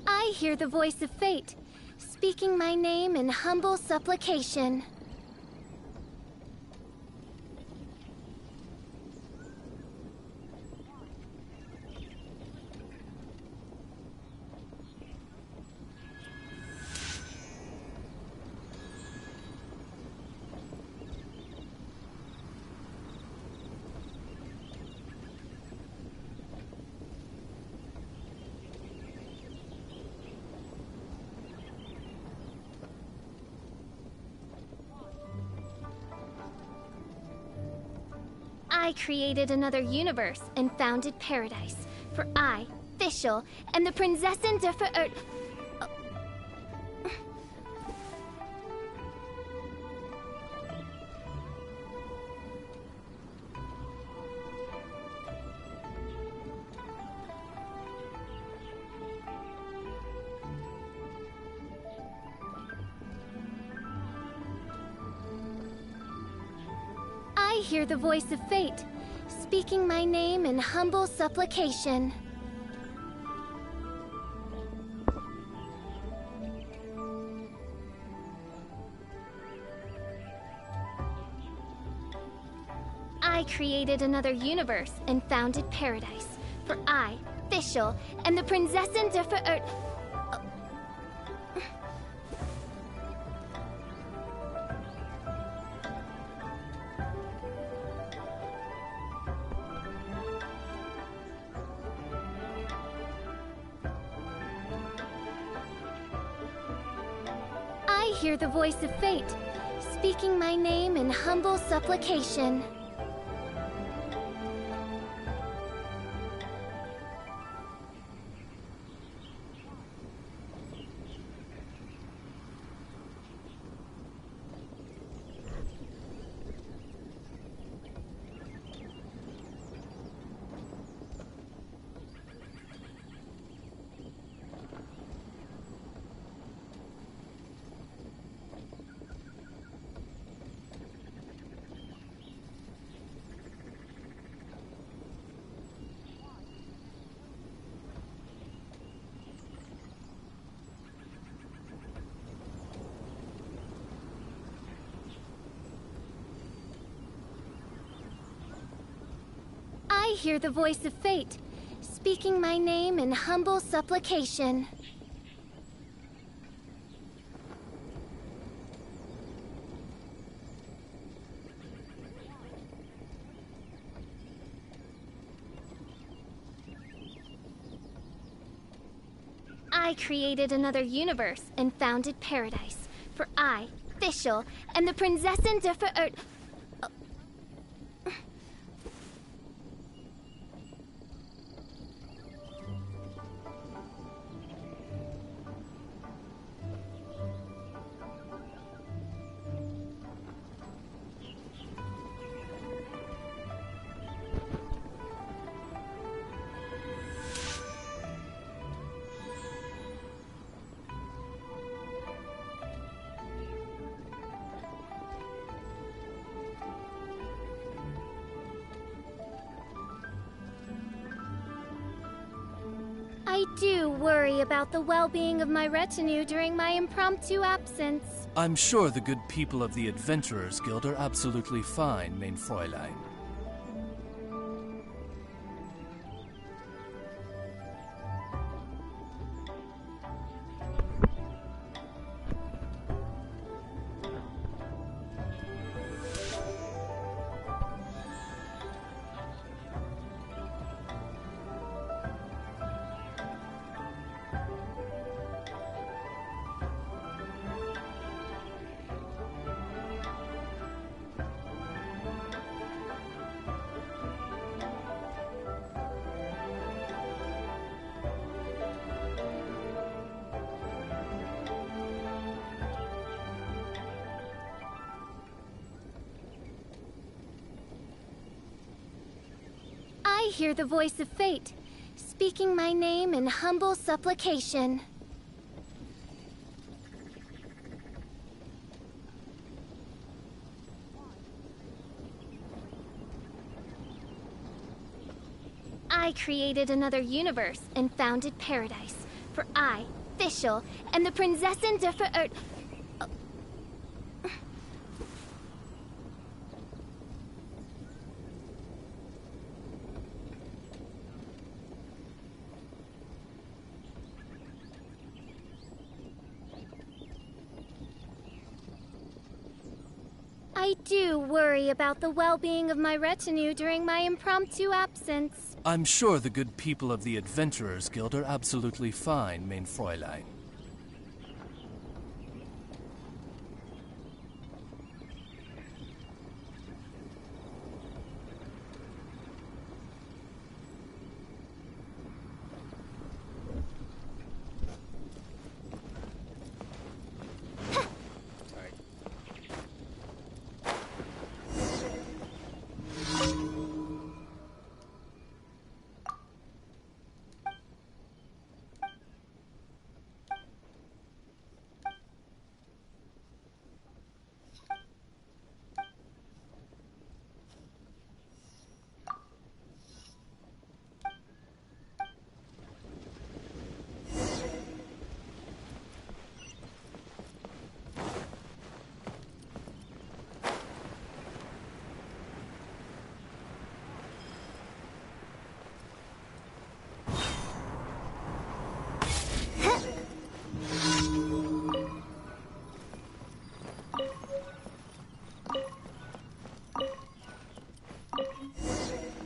I hear the voice of fate, speaking my name in humble supplication. I created another universe and founded paradise. For I, Fischl, am the Prinzessin der Verirrt... I hear the voice of fate, speaking my name in humble supplication. I created another universe and founded paradise. For I, Fischl, am the Prinzessin der Verirrt... I hear the voice of fate, speaking my name in humble supplication. I hear the voice of fate, speaking my name in humble supplication. I created another universe and founded paradise. For I, Fischl, am the Prinzessin der Verirrt... do worry about the well-being of my retinue during my impromptu absence. I'm sure the good people of the Adventurers Guild are absolutely fine, mein Fräulein. I hear the voice of fate, speaking my name in humble supplication. I created another universe and founded paradise, for I, Fischl, am the Prinzessin der I do worry about the well-being of my retinue during my impromptu absence. I'm sure the good people of the Adventurers Guild are absolutely fine, mein Fräulein.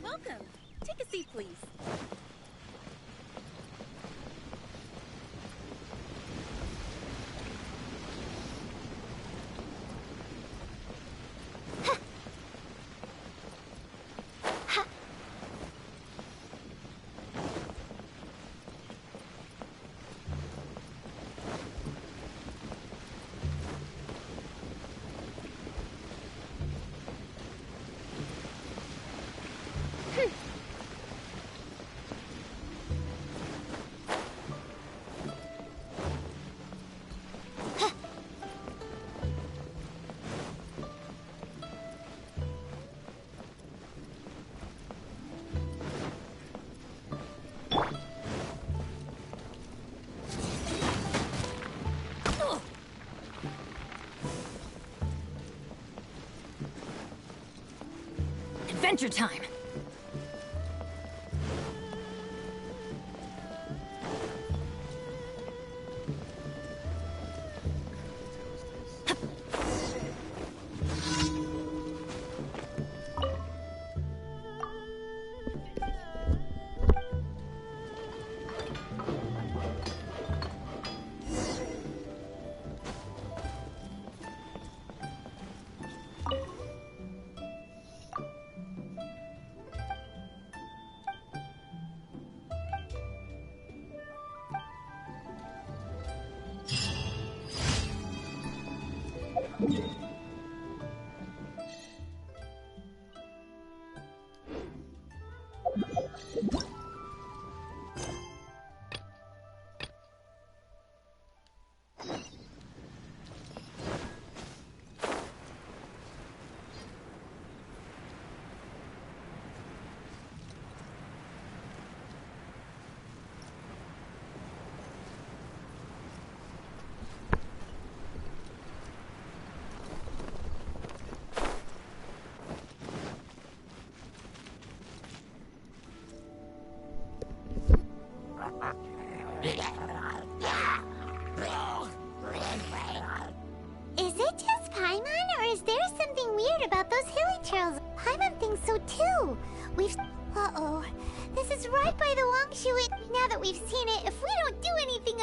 Welcome. Take a seat, please. Adventure time! about those hilly trails. Paimon thinks so too. We've... Uh-oh. This is right by the Wangshu. Now that we've seen it, if we don't do anything...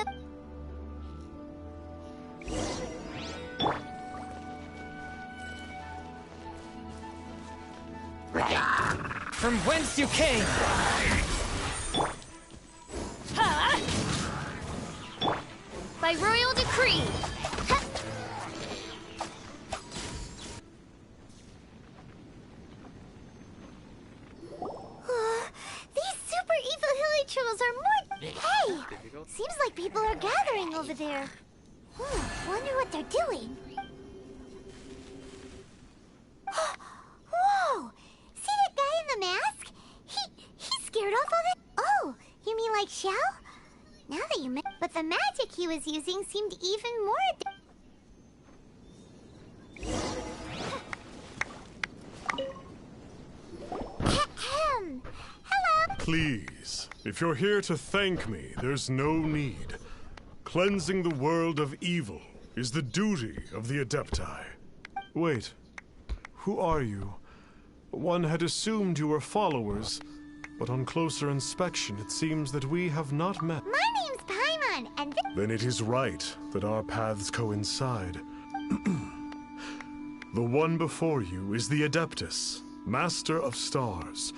From whence you came! Huh? By royal decree! These super evil hilly trolls are more... Hey! Seems like people are gathering over there. Wonder what they're doing. Whoa! See that guy in the mask? He scared off all the... Oh, you mean like Xiao? Now that you... But the magic he was using seemed even more... Hello! Please, if you're here to thank me, there's no need. Cleansing the world of evil is the duty of the Adepti. Wait, who are you? One had assumed you were followers, but on closer inspection it seems that we have not met. My name's Paimon, and Then it is right that our paths coincide. The one before you is the Adeptus, Master of Stars.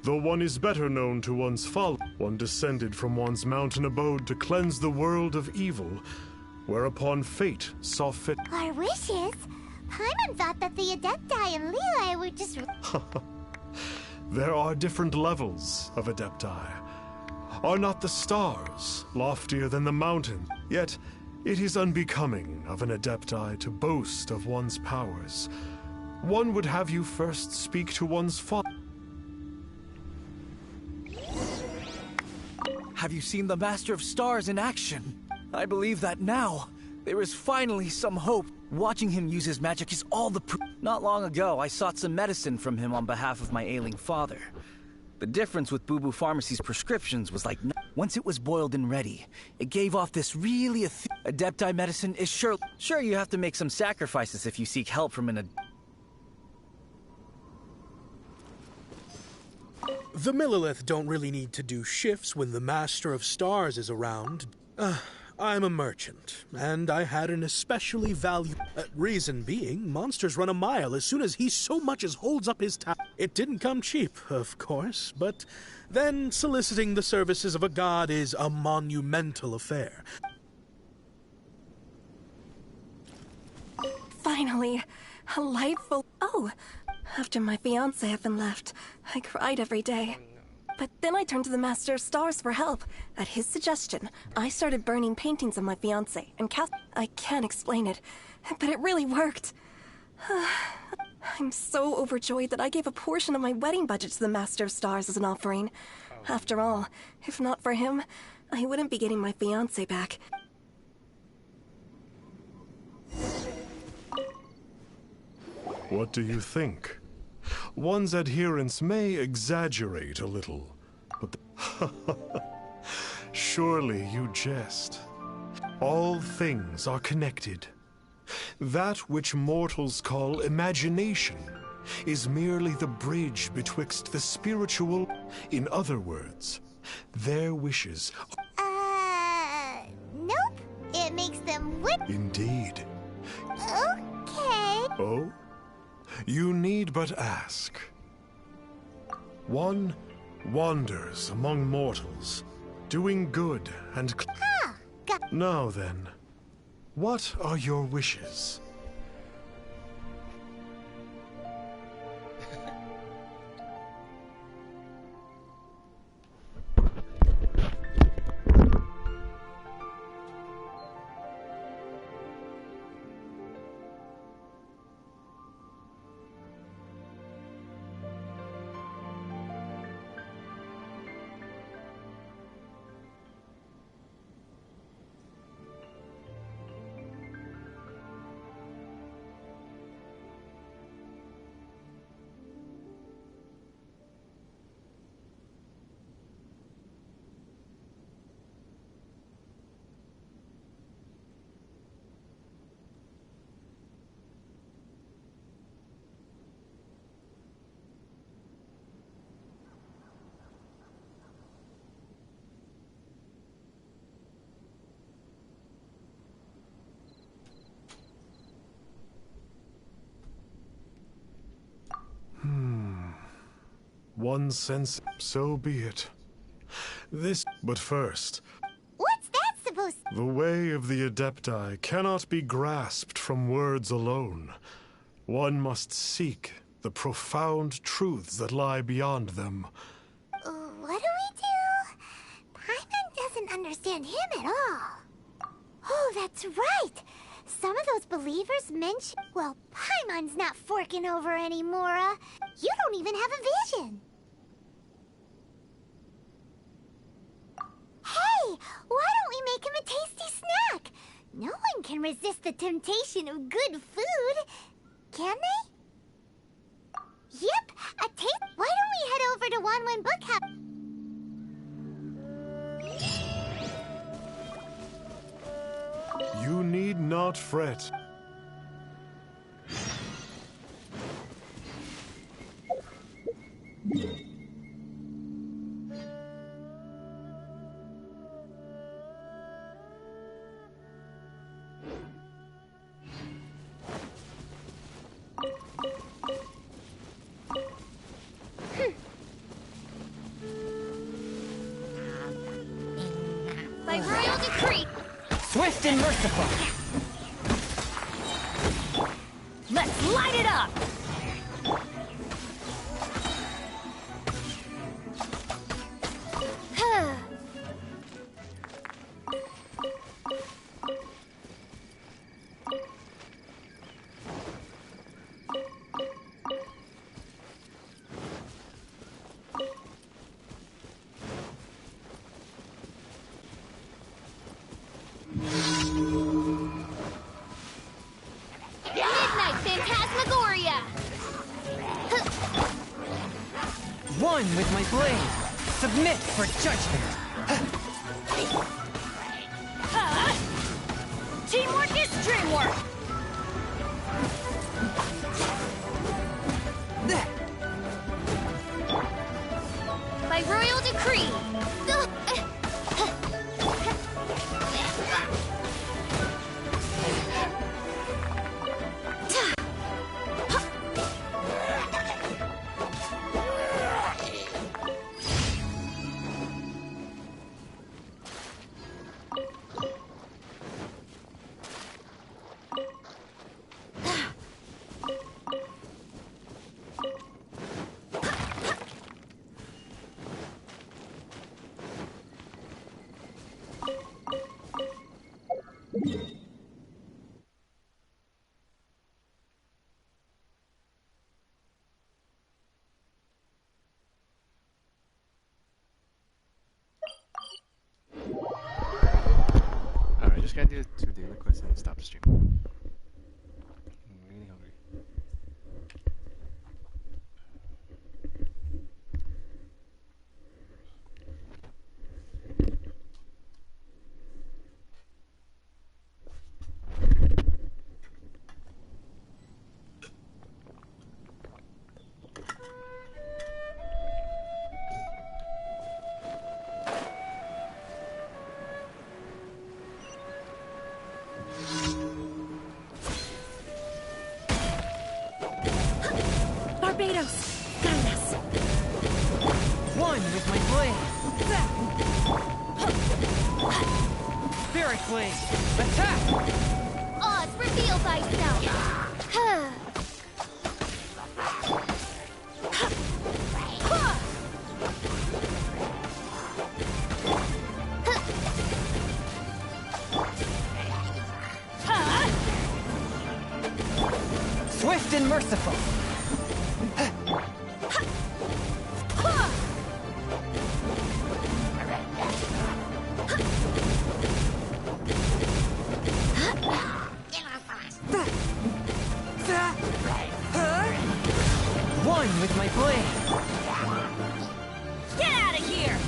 Though one is better known to one's follower, one descended from one's mountain abode to cleanse the world of evil, whereupon fate saw fit. Our wishes? Paimon thought that the Adepti and Leela were just... There are different levels of Adepti. Are not the stars loftier than the mountain? Yet, it is unbecoming of an Adepti to boast of one's powers. One would have you first speak to one's father. Have you seen the Master of Stars in action? I believe that now, there is finally some hope. Watching him use his magic is all the proof. Not long ago, I sought some medicine from him on behalf of my ailing father. The difference with Boo Boo Pharmacy's prescriptions was like... Once it was boiled and ready, it gave off this really Adepti medicine is sure you have to make some sacrifices if you seek help from an The Millilith don't really need to do shifts when the Master of Stars is around. I'm a merchant, and I had an especially valuable... reason being, monsters run a mile as soon as he so much as holds up his towel. It didn't come cheap, of course, but then soliciting the services of a god is a monumental affair. Finally, a life full... Oh, after my fiancé had been left, I cried every day. But then I turned to the Master of Stars for help. At his suggestion, I started burning paintings of my fiancé and cast... I can't explain it, but it really worked. I'm so overjoyed that I gave a portion of my wedding budget to the Master of Stars as an offering. After all, if not for him, I wouldn't be getting my fiancé back. What do you think? One's adherents may exaggerate a little, but... Surely you jest. All things are connected. That which mortals call imagination is merely the bridge betwixt the spiritual... In other words, their wishes... Nope. It makes them whip... Indeed. Okay. Oh? You need but ask. One wanders among mortals, doing good and... Now then, what are your wishes? one sense. So be it. But first, What's that supposed to... the way of the Adepti cannot be grasped from words alone. One must seek the profound truths that lie beyond them. What do we do? Paimon doesn't understand him at all. Oh, that's right. Some of those believers mentioned... Well, Paimon's not forking over anymore. You don't even have a vision. Hey, why don't we make him a tasty snack? No one can resist the temptation of good food. Can they? Yep, a taste. Why don't we head over to Wanwen Bookhouse? You need not fret. By royal decree. Swift and merciful. Let's light it up. Midnight Phantasmagoria! One with my blade. Submit for judgment. Teamwork is dreamwork. By royal decree! Alright, just gotta do 2 daily quests and stop the stream. I'm really hungry. Barbados, guide us. One with my blade. Spirit blade. Attack! Oz, reveal thyself! Swift and merciful. One with my blade. Get out of here.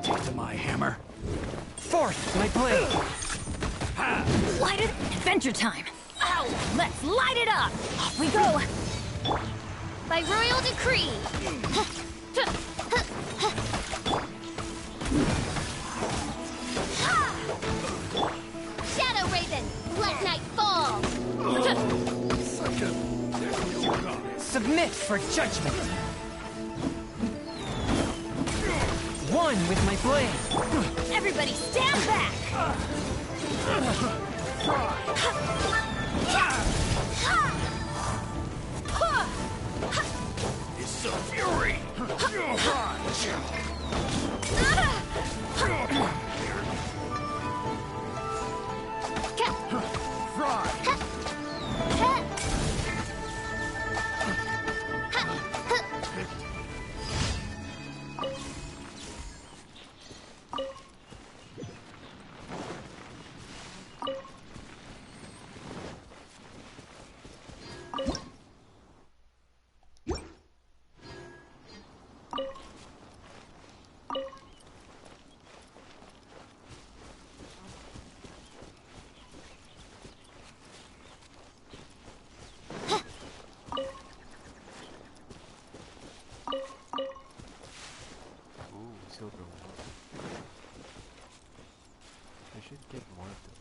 taste of my hammer. Forth, my blade! Light it! Adventure time! Ow! Let's light it up! Off we go! By royal decree. Shadow Raven, let night fall. Submit for judgment! One with my blade! Everybody stand back! It's a fury! Silver one. I should get more of those.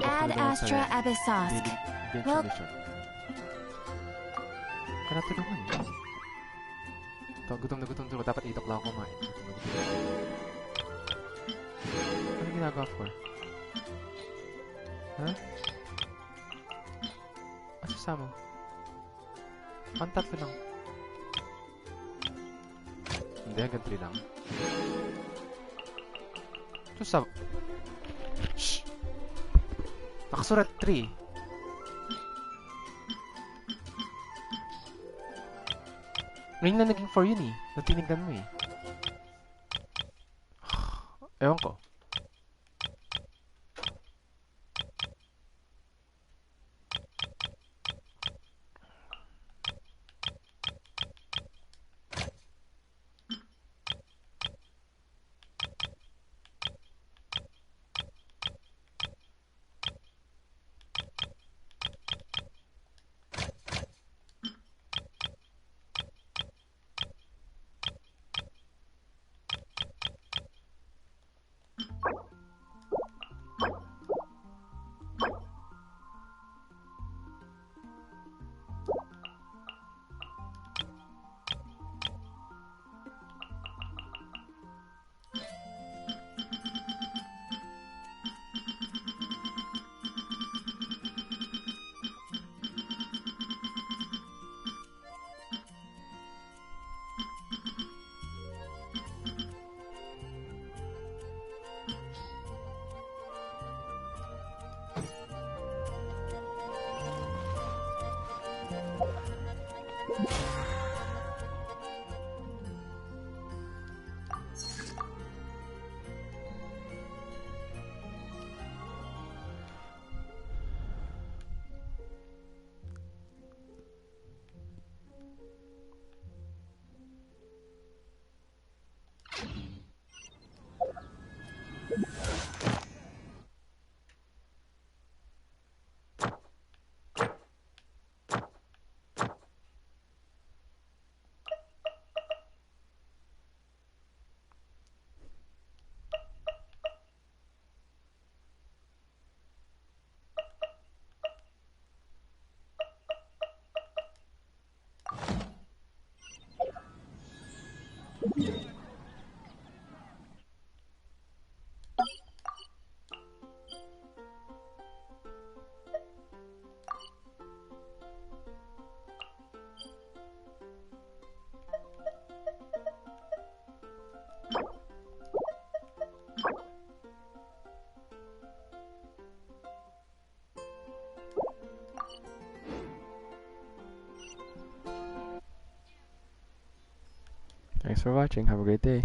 Ad Astra Abyssosk. Well, Kaya tulungan eh. Gutom na gutom dapat 8 o'clock kumain. Gutom na gutom. Ano ginagawa for? Ha? Ano sasama? Ang tatlo lang. Hindi, hanggang 3 lang. Sasama? Shhh! Nakasurat 3. Ngayon na naging 4 yun eh. Natinignan mo eh. Ewan ko. Thanks for watching. Have a great day.